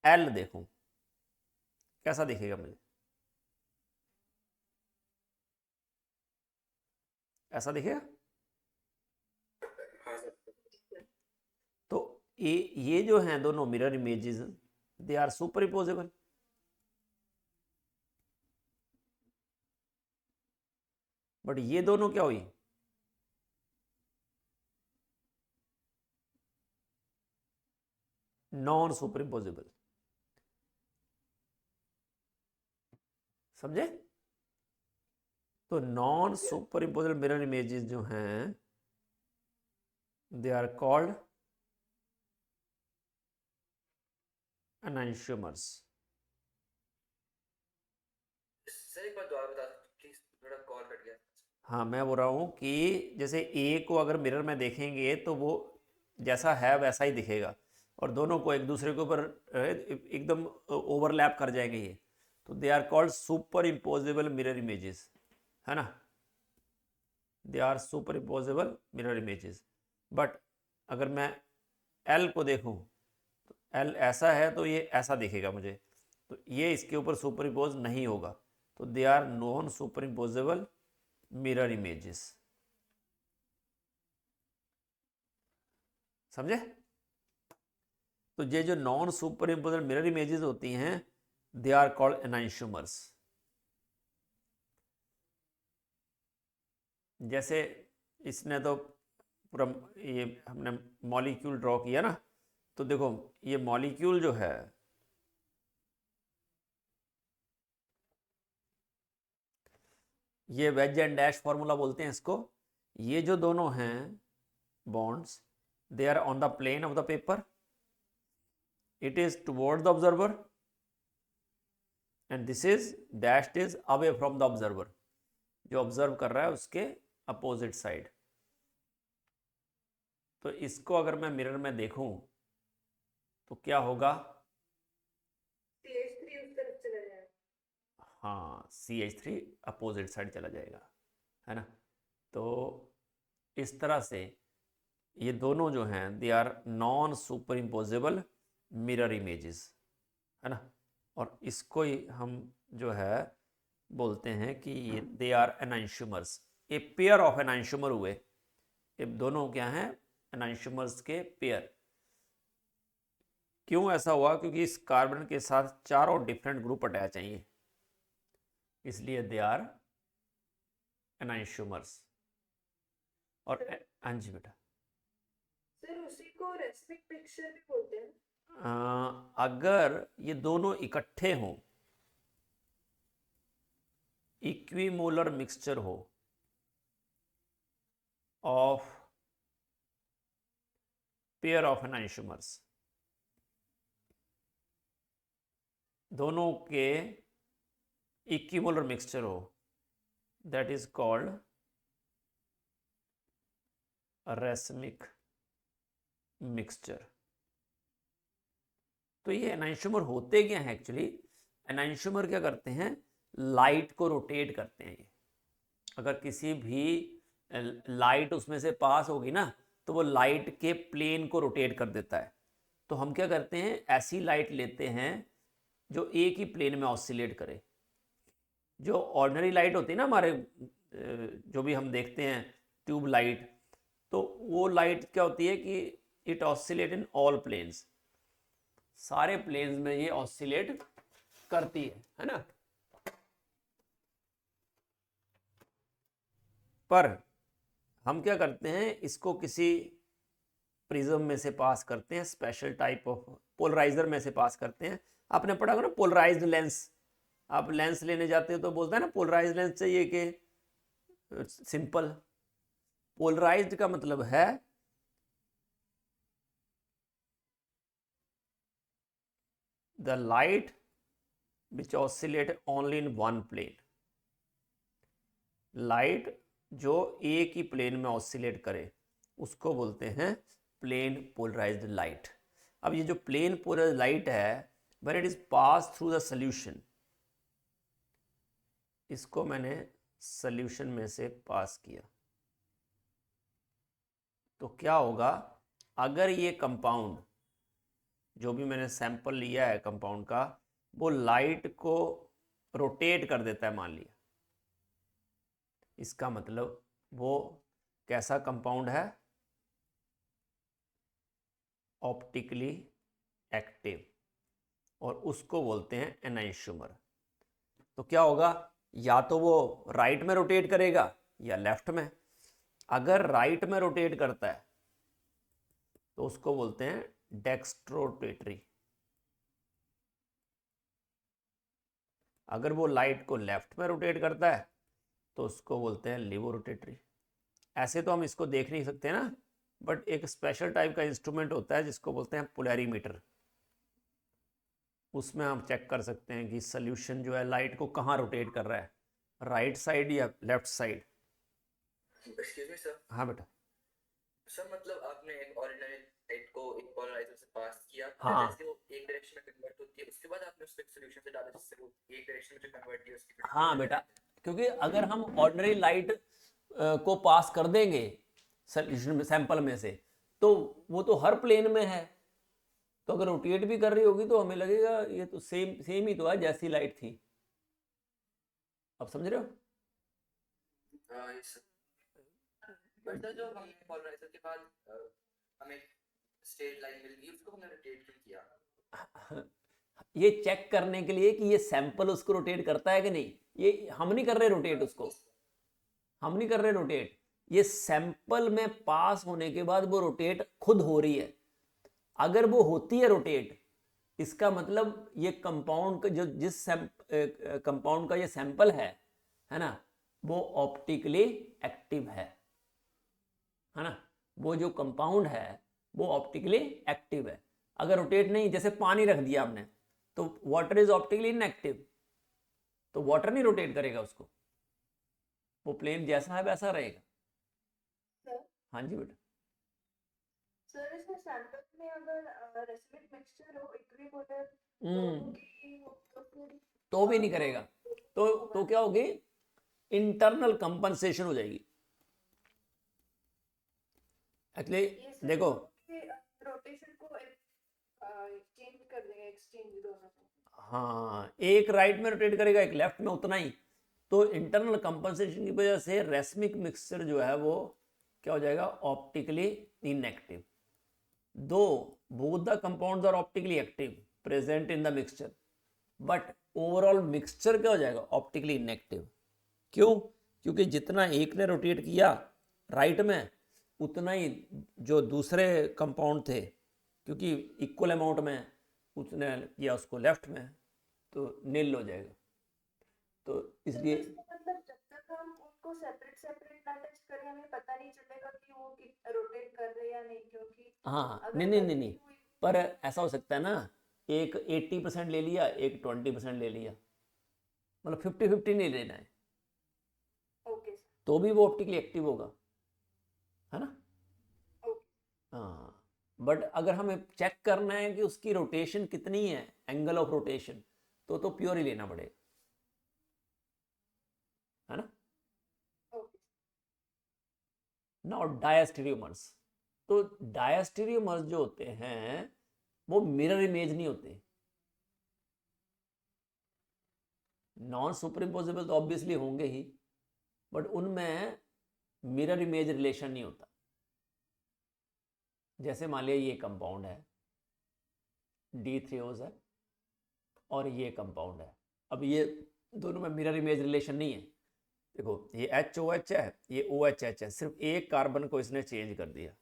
एल देखूं कैसा दिखेगा मुझे? ऐसा दिखेगा। तो ये जो हैं दोनों mirror images, they are superimposable. But ये दोनों क्या हुई? Non super imposable. समझे? तो non super imposable mirror images जो हैं they are called enantiomers. Sir एक बात दोबारा बता प्लीज थोड़ा कॉल कट गया। हाँ, मैं बोल रहा हूँ कि जैसे ए को अगर मिरर में देखेंगे तो वो जैसा है वैसा ही दिखेगा, और दोनों को एक दूसरे के ऊपर एकदम ओवरलैप कर जाएंगे ये, तो they are called super imposable mirror images, है ना। They are super imposable mirror images. But अगर मैं एल को देखूं तो एल ऐसा है तो ये ऐसा दिखेगा मुझे, तो ये इसके ऊपर सुपर इम्पोज नहीं होगा, तो they are non super imposable mirror images. समझे? तो ये जो non super imposable mirror images होती हैं दे आर कॉल्ड एनाइंशोमर्स। जैसे इसने तो पूरा ये हमने मॉलिक्यूल ड्रॉ किया ना, तो देखो ये मॉलिक्यूल जो है ये वेज एंड डैश फार्मूला बोलते हैं इसको। ये जो दोनों हैं bonds they are on the plane of the paper, it is toward the observer and this is dashed is away from the observer, जो ऑब्जर्व कर रहा है उसके अपोजिट साइड। तो इसको अगर मैं मिरर में देखूं तो क्या होगा? CH3 उस तरफ चला जाएगा। हाँ, CH3 अपोजिट साइड चला जाएगा, है ना। तो इस तरह से ये दोनों जो हैं they are non super imposable mirror images, है ना। और इसको ही हम जो है बोलते हैं कि ये they are enantiomers. A pair of enantiomer हुए, ये दोनों क्या हैं? एनाइंशोमर्स के पेयर। क्यों ऐसा हुआ? क्योंकि इस कार्बन के साथ चारों डिफरेंट ग्रुप अटैच चाहिए, इसलिए दे आर एनाइंशोमर्स। और हाँ जी बेटा, सर उसी को रेस्पिक पिक्चर भी बोलते हैं। अगर ये दोनों इकट्ठे हों, इक्विमोलर मिक्सचर हो ऑफ पेयर ऑफ एनाइंशोमर्स, दोनों के इक्विमोलर मिक्सचर हो, that is called racemic mixture. तो ये एनाइंशोमर होते क्या हैं एक्चुअली? एनाइंशोमर क्या करते हैं? लाइट को रोटेट करते हैं। ये अगर किसी भी लाइट उसमें से पास होगी ना तो वो लाइट के प्लेन को रोटेट कर देता है। तो हम क्या करते हैं? ऐसी लाइट लेते हैं जो एक ही प्लेन में ऑसिलेट करे। जो ऑर्डिनरी लाइट होती है ना हमारे, जो भी हम देखते हैं ट्यूब लाइट, तो वो लाइट क्या होती है कि it oscillate in all planes, सारे प्लेन्स में ये ऑसिलेट करती है ना। पर हम क्या करते हैं? इसको किसी प्रिज्म में से पास करते हैं, स्पेशल टाइप ऑफ पोलराइजर में से पास करते हैं। आपने पढ़ा होगा ना पोलराइज्ड लेंस। आप लेंस लेने जाते हो तो बोलता है ना पोलराइज्ड लेंस चाहिए कि सिंपल। पोलराइज्ड का मतलब है the light which oscillate only in one plane, light जो एक ही प्लेन में ऑसिलेट करे उसको बोलते हैं प्लेन पोलराइज्ड लाइट। अब ये जो प्लेन पोलराइज्ड लाइट है, when it is pass through the solution, इसको मैंने सॉल्यूशन में से पास किया तो क्या होगा? अगर ये कंपाउंड, जो भी मैंने सैंपल लिया है कंपाउंड का, वो लाइट को रोटेट कर देता है मान लिया, इसका मतलब वो कैसा कंपाउंड है? ऑप्टिकली एक्टिव, और उसको बोलते हैं एनाइंशोमर। तो क्या होगा? या तो वो राइट में रोटेट करेगा या लेफ्ट में। अगर राइट में रोटेट करता है तो उसको बोलते हैं डेक्स्ट्रोरोटेटरी। अगर वो लाइट को लेफ्ट में रोटेट करता है तो उसको बोलते हैं लिवोरोटेटरी। ऐसे तो हम इसको देख नहीं सकते ना, बट एक स्पेशल टाइप का इंस्ट्रूमेंट होता है जिसको बोलते हैं पोलैरीमीटर। उसमें हम चेक कर सकते हैं कि सॉल्यूशन जो है लाइट को कहाँ रोटेट कर रहा है। राइट साइड या left side? Excuse me sir. हाँ बेटा। सर मतलब आपने एक ऑर्डिनरी लाइट को एक पोलराइजर से पास किया, हाँ। जैसे वो एक डायरेक्शन में कन्वर्ट होती है, उसके बाद आपने उसको एक सॉल्यूशन से डाला जिससे वो एक डायरेक्शन में जो कन्वर्ट किया उसकी हाँ बेटा, क्योंकि अगर हम ऑर्डिनरी लाइट को पास कर देंगे सैंपल में से, तो वो तो हर प्लेन में है, तो अगर रोटेट भी कर रही होगी तो हमें लगेगा ये तो सेम सेम ही तो है जैसी लाइट थी। अब समझ रहे हो? हाँ ये सर। बट सर जो हमने पोलराइजर के बाद हमें स्ट्रेट लाइन मिल गई, उसको हमने रोटेट क्यों किया? ये चेक करने के लिए कि ये सैंपल उसको रोटेट करता है कि नहीं। ये हम नहीं कर रहे रोटेट, उसको हम नहीं कर रहे रोटेट, ये सैंपल में पास होने के बाद वो रोटेट खुद हो रही है। अगर वो होती है रोटेट, इसका मतलब ये कंपाउंड का जो जिस कंपाउंड का ये सैंपल है ना, वो ऑप्टिकली एक्टिव है ना। वो जो कंपाउंड है वो ऑप्टिकली एक्टिव है। अगर रोटेट नहीं, जैसे पानी रख दिया आपने, तो वाटर इज ऑप्टिकली इनएक्टिव, तो वाटर नहीं रोटेट करेगा उसको, वो प्लेन जैसा है वैसा रहेगा। सर हाँ जी बेटा। सर इसमें सैंपल में अगर रेसिमिक मिक्सचर हो इक्विपोलर तो भी नहीं करेगा, तो क्या होगी, इंटरनल कंपनसेशन हो जाएगी। एक्चुअली देखो, रोटेशन को चेंज कर देंगे, एक्सचेंज दोनों को। हाँ, एक राइट में रोटेट करेगा, एक लेफ्ट में, उतना ही। तो इंटरनल कंपनसेशन की वजह से रेसमिक मिक्सचर जो है वो क्या हो जाएगा, optically inactive. Though both the compounds are optically active present in the mixture, but overall mixture क्या हो जाएगा, ऑप्टिकली इनएक्टिव। क्यों? क्योंकि जितना एक ने रोटेट किया राइट में, उतना ही जो दूसरे कंपाउंड थे, क्योंकि इक्वल अमाउंट में उसने किया उसको लेफ्ट में, तो नील हो जाएगा। तो इसलिए मतलब जब तक हम उनको सेपरेट सेपरेट ना टच करें, हमें पता नहीं चलेगा कि वो रोटेट कर रहे हैं या नहीं, क्योंकि हाँ, नहीं, पर ऐसा हो सकता है ना, एक 80% ले लिया, एक 20% ले लिया, मतलब 50-50 नहीं लेना है, ओके तो भी वो ऑप्टिकली एक्टिव होगा, है ना। ओके हाँ, बट अगर हमें चेक करना है कि उसकी रोटेशन कितनी है, एंगल ऑफ रोटेशन, तो प्योर ही लेना पड़ेगा, है ना। नाउ डायस्टेरियोमर्स, तो डायस्टेरियोमर्स जो होते हैं वो मिरर इमेज नहीं होते। नॉन सुपरइम्पोजेबल तो ऑब्वियसली होंगे ही, बट उनमें मिरर इमेज रिलेशन नहीं होता। जैसे मान लिया ये कंपाउंड है, D3O है, और ये कंपाउंड है, अब ये दोनों में मिरर इमेज रिलेशन नहीं है। देखो ये HOH है, ये OHH है, सिर्फ एक कार्बन को इसने चेंज कर दिया,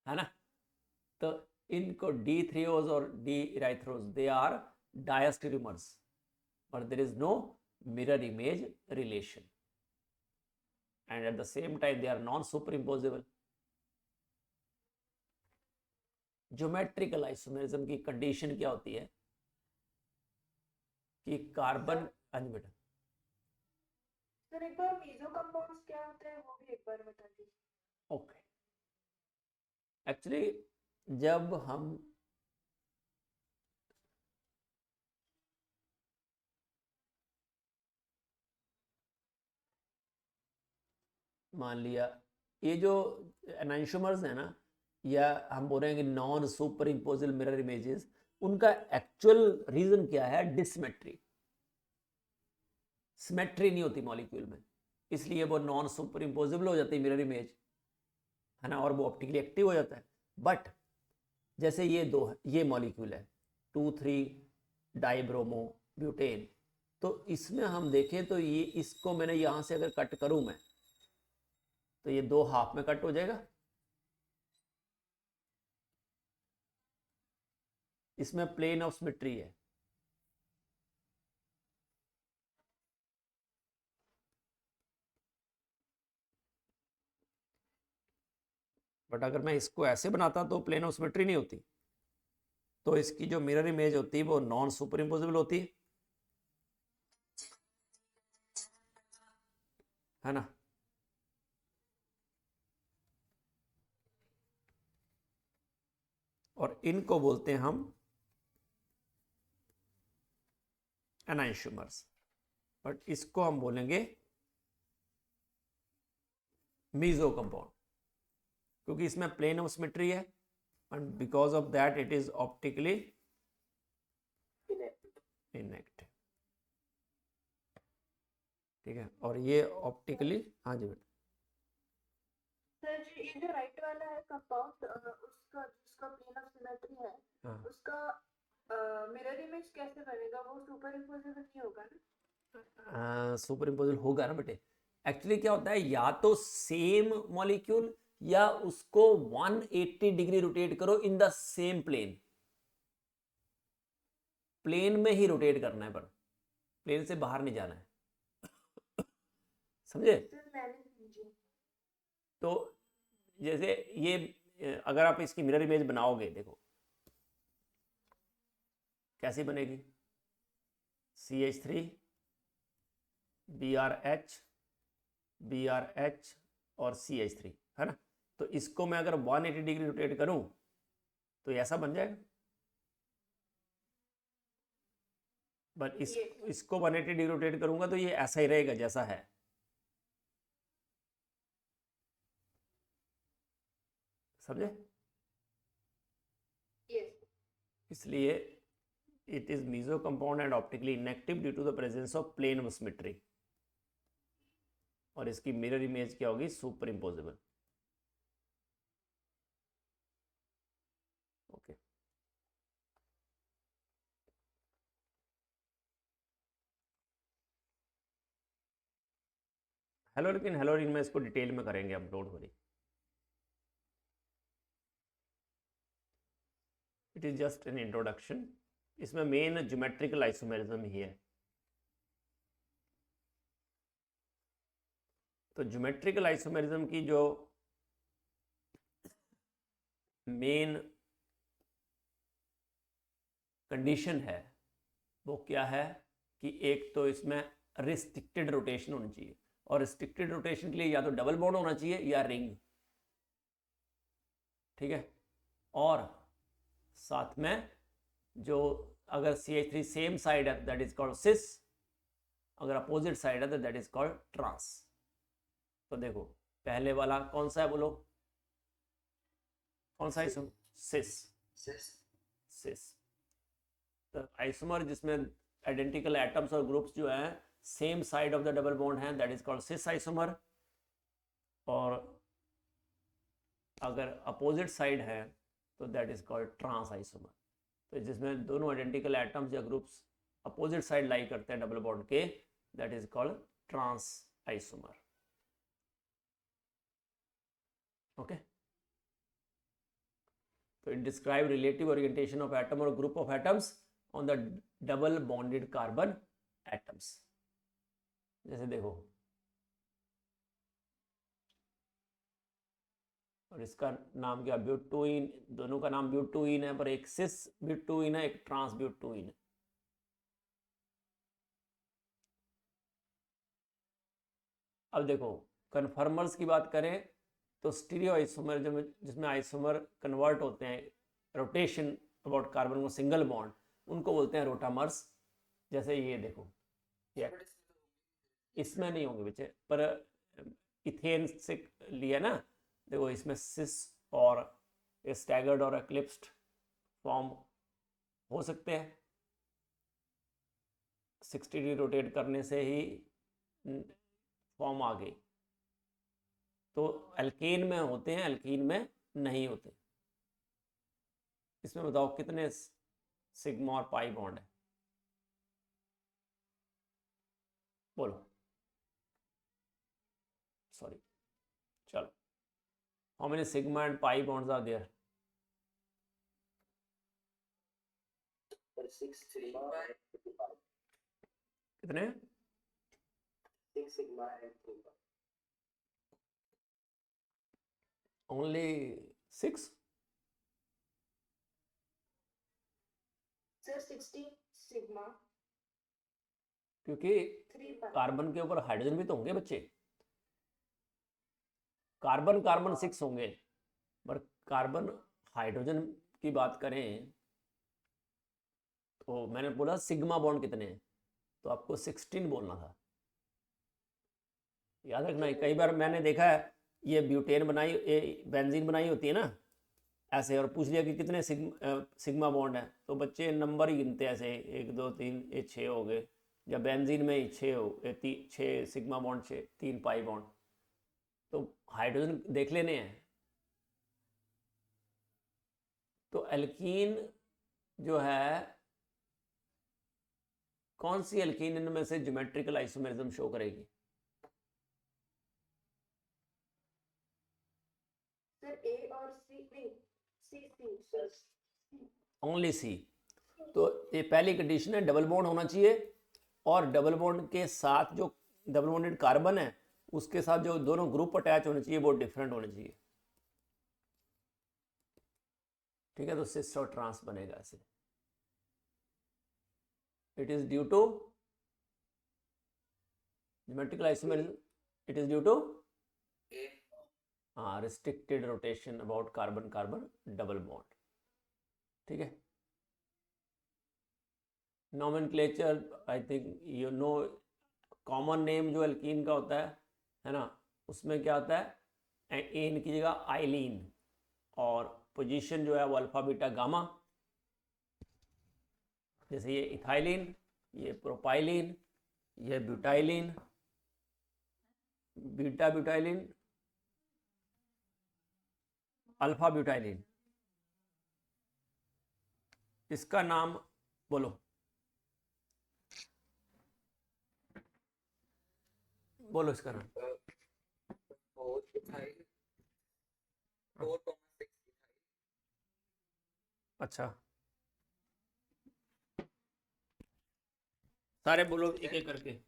है ना। तो इनको D3Os और D-erythros they are diastereomers, but there is no mirror image relation, and at the same time they are non-superimposable. Geometrical isomerism की कंडीशन क्या होती है कि कार्बन, हाँ जी बेटा। सर एक बार मीजो कंपाउंड्स क्या होते हैं वो भी एक बार बता दीजिए। ओके, एक्चुअली जब हम मान लिया ये जो एनाइंशोमर्स है ना, या हम बोल रहे हैं कि non super imposable mirror images, उनका एक्चुअल रीजन क्या है, डिसमेट्री। सिमेट्री नहीं होती मॉलिक्यूल में, इसलिए वो नॉन सुपर इम्पोजेबल हो जाती है मिरर इमेज, है ना, और वो ऑप्टिकली एक्टिव हो जाता है। बट जैसे ये दो है, ये मॉलिक्यूल है 2,3 डाइब्रोमो ब्यूटेन, तो इसमें हम देखें तो ये, इसको मैंने यहाँ से अगर कट करूँ मैं, तो ये दो हाफ में कट हो जाएगा, इसमें प्लेन ऑफ सिमेट्री है। बट अगर मैं इसको ऐसे बनाता तो प्लेन ऑफ सिमेट्री नहीं होती, तो इसकी जो मिरर इमेज होती है वो नॉन सुपर इम्पोजिबल होती है ना। और इनको बोलते हैं हम एनाइंशोमर्स, बट इसको हम बोलेंगे मीजो कंपाउंड, क्योंकि इसमें प्लेन ऑफ सिमेट्री है and because of that it is optically inactive. ठीक है, और ये ऑप्टिकली, हाँ जी बेटा, सर जी ये जो राइट वाला है कंपाउंड उसका जिसका प्लेन ऑफ सिमेट्री है हाँ उसका मिरर इमेज कैसे बनेगा, वो सुपर इम्पोजिबल नहीं होगा ना? सुपर इम्पोजिबल होगा ना बेटे। एक्चुअली क्या होता है, या तो सेम मॉलिक्यूल या उसको 180 डिग्री रोटेट करो in the same plane, plane में ही रोटेट करना है, पर प्लेन से बाहर नहीं जाना है, समझे। सर मैंने समझी। तो जैसे ये अगर आप इसकी मिरर इमेज बनाओगे, देखो कैसी बनेगी, CH3 BRH BRH और CH3, है ना। तो इसको मैं अगर 180 डिग्री रोटेट करूं तो ऐसा बन जाएगा, बट इसको 180 डिग्री रोटेट करूंगा तो ये ऐसा ही रहेगा जैसा है। समझे। यस। इसलिए it is meso compound and optically inactive due to the presence of plane of symmetry, और इसकी मिरर इमेज क्या होगी, सुपर इम्पोजिबल। ओके, हेलो, लेकिन हेलो में इसको डिटेल में करेंगे हम, don't worry, it is just an introduction. इसमें मेन ज्योमेट्रिकल आइसोमेरिज्म ही है। तो ज्योमेट्रिकल आइसोमेरिज्म की जो मेन कंडीशन है वो क्या है कि एक तो इसमें रिस्ट्रिक्टेड रोटेशन होनी चाहिए, और रिस्ट्रिक्टेड रोटेशन के लिए या तो डबल बॉन्ड होना चाहिए या रिंग। ठीक है, और साथ में जो अगर CH3 सेम साइड है दैट इज कॉल्ड सिस, अगर अपोजिट साइड है तो दैट इज कॉल्ड ट्रांस। तो देखो पहले वाला कौन सा है, बोलो कौन सा आइसोमर, सिस। तो आइसोमर जिसमें आइडेंटिकल एटम्स और ग्रुप्स जो हैं same side of the double bond हैं that is called cis isomer, और अगर अपोजिट साइड है तो that is called trans isomer. तो जिसमें दोनों आइडेंटिकल एटम्स या ग्रुप्स अपोजिट साइड लाई करते हैं डबल बॉन्ड के, that is called trans isomer. Okay, तो it describe relative orientation of atom और group of atoms on the double bonded carbon atoms. जैसे देखो, और इसका नाम क्या, ब्यूटोइन, दोनों का नाम ब्यूटोइन है, पर एक सिस ब्यूटोइन है, एक ट्रांस ब्यूटोइन है। अब देखो कन्फर्मर्स की बात करें तो स्टीरियो आइसोमर जिसमें आइसोमर कन्वर्ट होते हैं रोटेशन अबाउट कार्बन को सिंगल बॉन्ड, उनको बोलते हैं रोटामर्स। जैसे ये देखो, ये इसमें नहीं होंगे बच्चे, पर इथेन से लिया ना, देखो इसमें सिस और स्टैगर्ड और एक्लिप्स्ड फॉर्म हो सकते हैं, 60 डिग्री रोटेट करने से ही फॉर्म आ गई। तो एल्केन में होते हैं, एल्कीन में नहीं होते। इसमें बताओ कितने सिग्मा और पाई बॉन्ड है, बोलो, सॉरी, चलो, how many sigma and pi bonds are there? 6 sigma and 3 pi. कितने? 6 sigma and 3 pi. Only 6? Sir 16 sigma क्योंकि 3 pi. कार्बन के ऊपर हाइड्रोजन भी तो होंगे बच्चे, कार्बन कार्बन 6 होंगे, पर कार्बन हाइड्रोजन की बात करें तो मैंने बोला सिग्मा बॉन्ड कितने हैं, तो आपको 16 बोलना था, याद रखना है। कई बार मैंने देखा है ये ब्यूटेन बनाई, ये बेंजीन बनाई होती है ना ऐसे, और पूछ लिया कि कितने सिग्मा बॉन्ड है, तो बच्चे नंबर ही गिनते हैं ऐसे 1 2 3, ये 6 हो गए, या बेंजीन में 6 सिग्मा बॉन्ड, 3 पाई बॉन्ड, तो हाइड्रोजन देख लेने हैं। तो एल्कीन जो है, कौन सी एल्कीन इनमें से ज्योमेट्रिकल आइसोमेरिज्म शो करेगी? सर ए और सी नहीं, सी ओनली सी। तो ये पहली कंडीशन है, डबल बॉन्ड होना चाहिए, और डबल बॉन्ड के साथ जो डबल बॉन्डेड कार्बन है उसके साथ जो दोनों ग्रुप अटैच होने चाहिए वो डिफरेंट होने चाहिए, ठीक है। तो सिस और ट्रांस बनेगा ऐसे। It is due to geometrical isomerism, it is due to A. Restricted rotation about carbon carbon double bond, ठीक है। Nomenclature I think you know, common name जो एल्कीन का होता है ना, उसमें क्या होता है, एन की जगह आइलीन, और पोजीशन जो है वो अल्फा बीटा गामा, जैसे ये इथाइलिन, ये प्रोपाइलिन, ये butylene, beta butylene, alpha butylene. इसका नाम बोलो, बोलो इसका नाम। 4 ethyl 4,6 ethyl. अच्छा, सारे बोलो एक एक करके।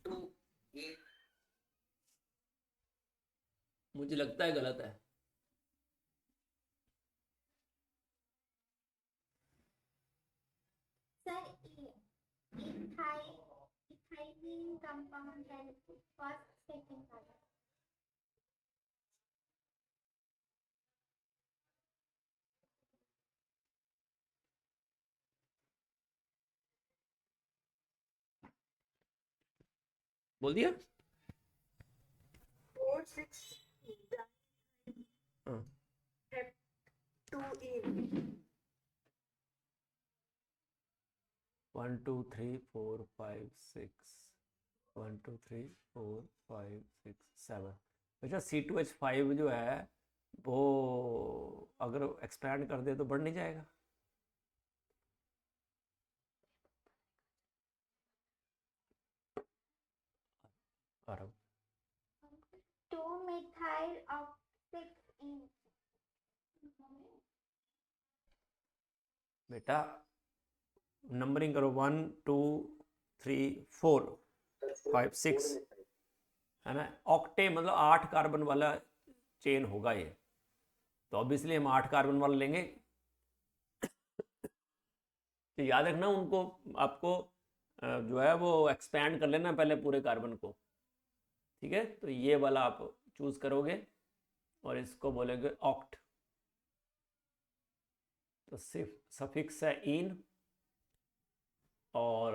2 A. मुझे लगता है गलत है। Sir, ethylene compound and first, second carbon. बोल दिया? 4 6 हाँ। 2 E 1 2 3 4 5 6 1 2 3 4 5 6 7। अच्छा, C2H5 जो है वो अगर एक्सपैंड कर दे तो बढ़ नहीं जाएगा? अरब 2-methyl octane. बेटा नंबरिंग करो, 1 2 3 4 5 6, है ना। ऑक्टे मतलब 8 कार्बन वाला चेन होगा ये, तो ऑब्वियसली हम 8 कार्बन वाला लेंगे। तो याद रखना उनको, आपको जो है वो एक्सपैंड कर लेना पहले पूरे कार्बन को, ठीक है। तो ये वाला आप चूज करोगे और इसको बोलेंगे ऑक्ट। तो सिर्फ सफिक्स है इन, और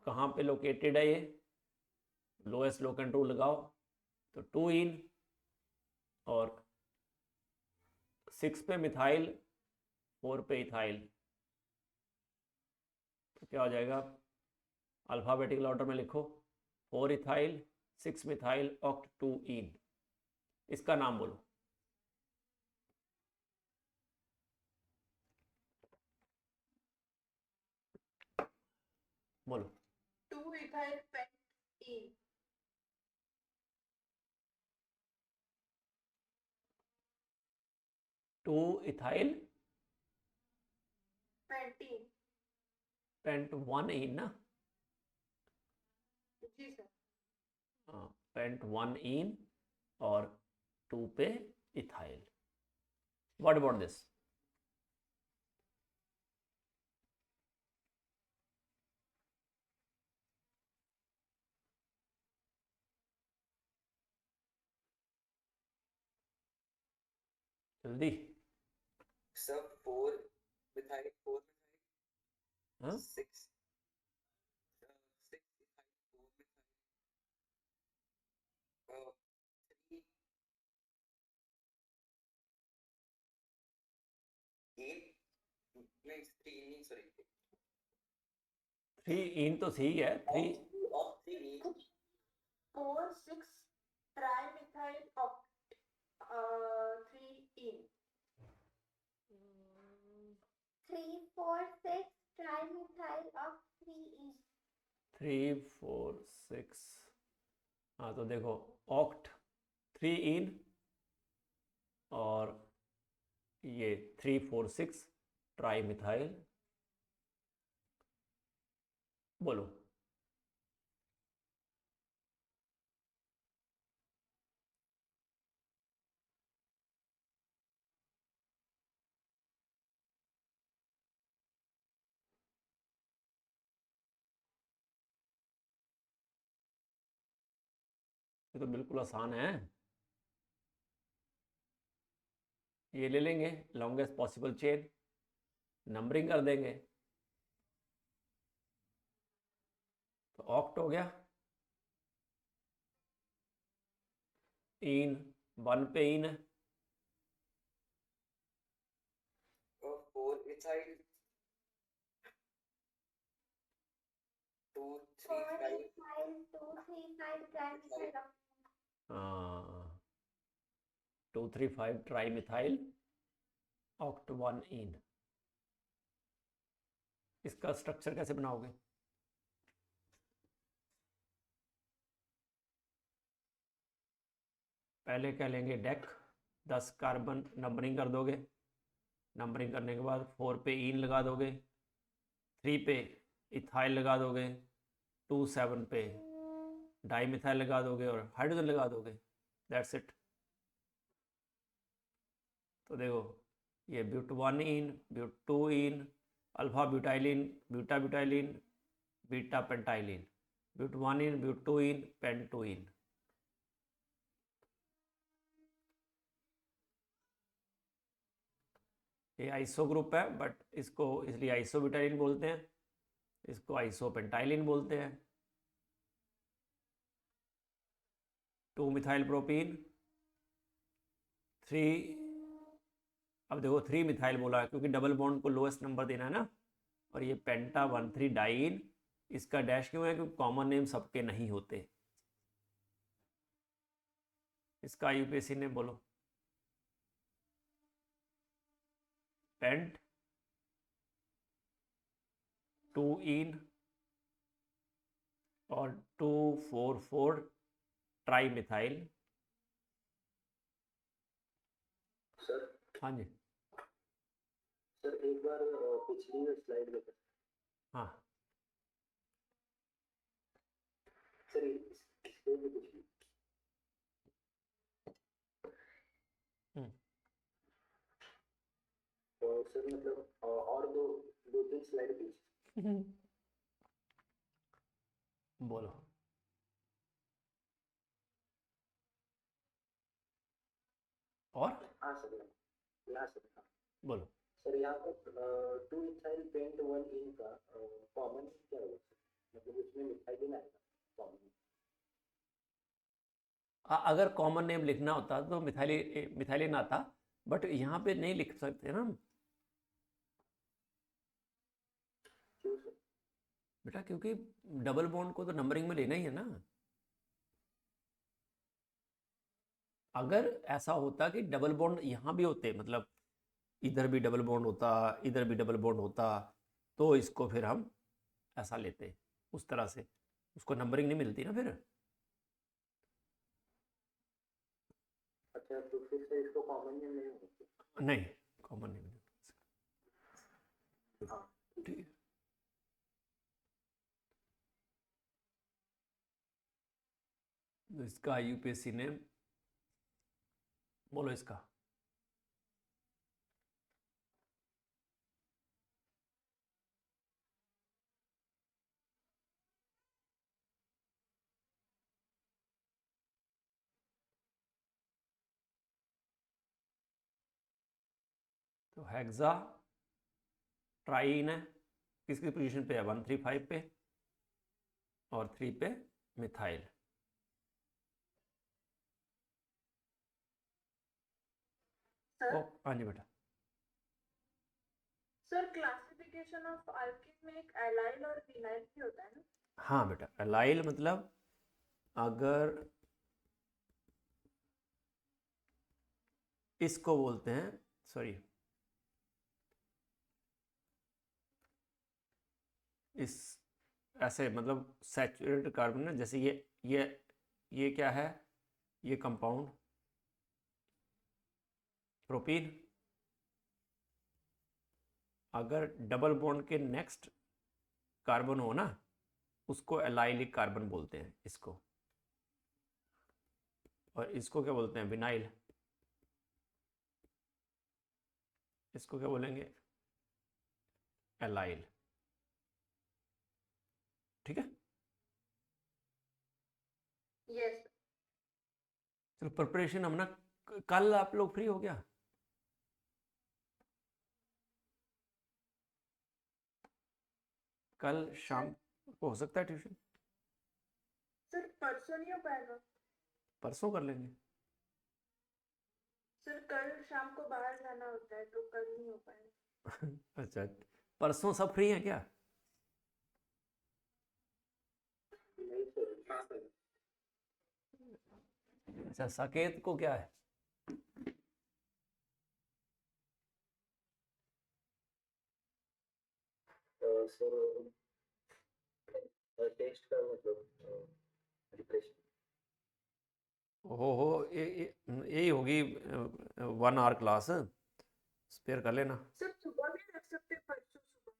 कहाँ पे लोकेटेड है ये, लोएस्ट लोकेंट रूल लगाओ, तो 2 इन और 6 पे मिथाइल, 4 पे इथाइल, तो क्या हो जाएगा, अल्फ़ाबेटिकल ऑर्डर में लिखो, 4 इथाइल 6 मिथाइल ऑक्ट 2 इन। इसका नाम बोलो। बोलो 2 ethyl pent E 2 ethyl pentene pent 1 ene ना, जी सर पेंट 1 इन और 2 पे इथाइल। What about this? जल्दी। सर 4 मिथाइल 4 हाँ, 6 6 मिथाइल 4 मिथाइल 3 नहीं 3 नहीं सॉरी 3 इन तो सही है, 3 of 3 4 6 trimethyl oct 3 in 3, 4, 6 trimethyl of 3 3 4 6। हाँ तो देखो, ऑक्ट 3 इन और ये 3 4 6 ट्राई मिथाइल। बोलो। ये तो बिल्कुल आसान है। ये ले लेंगे लॉन्गेस्ट पॉसिबल चेन, नंबरिंग कर देंगे तो ऑक्ट हो गया। इन 1 पे इन है, 4 ethyl 2 3 5 2, 3, 5 trimethyl of 2 3 5 tri methyl oct 1 इन। इसका स्ट्रक्चर कैसे बनाओगे? पहले क्या लेंगे, डेक 10 कार्बन नंबरिंग कर दोगे। नंबरिंग करने के बाद 4 पे इन लगा दोगे, 3 पे इथाइल लगा दोगे, 2 7 पे डाई मिथाइल लगा दोगे और हाइड्रोजन लगा दोगे। That's it. तो देखो, ये but 1 ene, but 2 ene, alpha butylene, beta butylene, beta pentylene, but 1 ene, but 2 ene, pent 2 ene. ये आइसो ग्रुप है, बट इसको इसलिए आइसो ब्यूटाइलिन बोलते हैं, इसको आइसो पेंटाइलिन बोलते हैं। 2 मिथाइल प्रोपीन 3। अब देखो 3 मिथाइल बोला है क्योंकि डबल बॉन्ड को लोएस्ट नंबर देना है ना। और ये पेंटा 1 3 डाइन, इसका डैश क्यों है? क्योंकि कॉमन नेम सबके नहीं होते। इसका यूपीएससी ने बोलो। पेंट 2 इन और 2 4 4 ट्राई मिथाइल। सर हाँ जी, सर एक बार पिछली स्लाइड में हाँ सर इसके भी पिछली तो सर मतलब और दो दो तीन स्लाइड पीछे। बोलो। और हाँ सर यहाँ सर हाँ बोलो। सर यहाँ पर 2 इथाइल पेंट 1 इन का कॉमन क्या होगा सर? मतलब उसमें मिथाइलिन आएगा कॉमन। अगर कॉमन नेम लिखना होता तो मिथाइलिन आता, बट यहाँ पे नहीं लिख सकते ना हम क्यों सर? बेटा, क्योंकि डबल बॉन्ड को तो नंबरिंग में लेना ही है ना। अगर ऐसा होता कि डबल बॉन्ड यहाँ भी होते, मतलब इधर भी डबल बॉन्ड होता, इधर भी डबल बॉन्ड होता, तो इसको फिर हम ऐसा लेते, उस तरह से उसको नंबरिंग नहीं मिलती ना फिर। अच्छा तो फिर सर इसको कॉमन नेम नहीं होगा? नहीं, कॉमन नहीं मिलती। हाँ ठीक है। तो इसका यूपीएससी ने बोलो इसका। तो हेक्सा ट्राइन है, किसकी पोजीशन पे है, 135 पे, और 3 पे मिथाइल। सर ओ हाँ जी बेटा। सर क्लासिफिकेशन ऑफ अल्कीन में एक एलाइल और विनाइल भी होता है ना? हाँ बेटा, एलाइल मतलब अगर इसको बोलते हैं, सॉरी, इस ऐसे मतलब सैचुरेटेड कार्बन है, जैसे ये क्या है, ये कंपाउंड प्रोपीन, अगर डबल बॉन्ड के नेक्स्ट कार्बन हो ना, उसको एलाइलिक कार्बन बोलते हैं इसको, और इसको क्या बोलते हैं, विनाइल। इसको क्या बोलेंगे, एलाइल। ठीक है, यस चलो प्रिपरेशन हम ना, कल आप लोग फ्री हो गया? कल शाम को हो सकता है ट्यूशन? सर परसों नहीं हो पाएगा? परसों कर लेंगे। सर कल शाम को बाहर जाना होता है तो कल नहीं हो पाएगा। अच्छा, परसों सब फ्री हैं क्या? नहीं सर। हाँ सर। अच्छा, साकेत को क्या है? सर टेस्ट का मतलब डिप्रेशन। हो यही होगी 1 आवर क्लास, स्पेयर कर लेना। सर सुबह भी रख सकते हैं, परसों सुबह।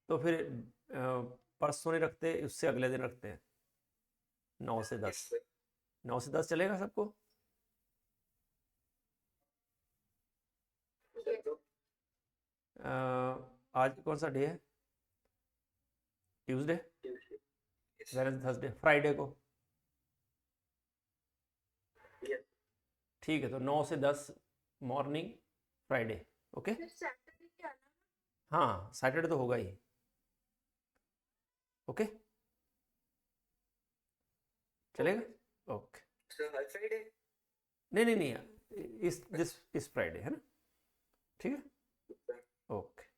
तो फिर परसों नहीं रखते, उससे अगले दिन रखते हैं, 9 से 10। 9 से 10 चलेगा सबको? आज कौन सा डे है? ट्यूसडे, वेडनेसडे, थर्सडे, फ्राइडे को? Yes. ठीक है, तो 9 से 10 मॉर्निंग फ्राइडे। ओके, फिर सैटरडे क्या आना? हाँ सैटरडे तो होगा ही। ओके, चलेगा? ओके, सर हर फ्राइडे? नहीं, इस फ्राइडे है ना? ठीक है, ओके।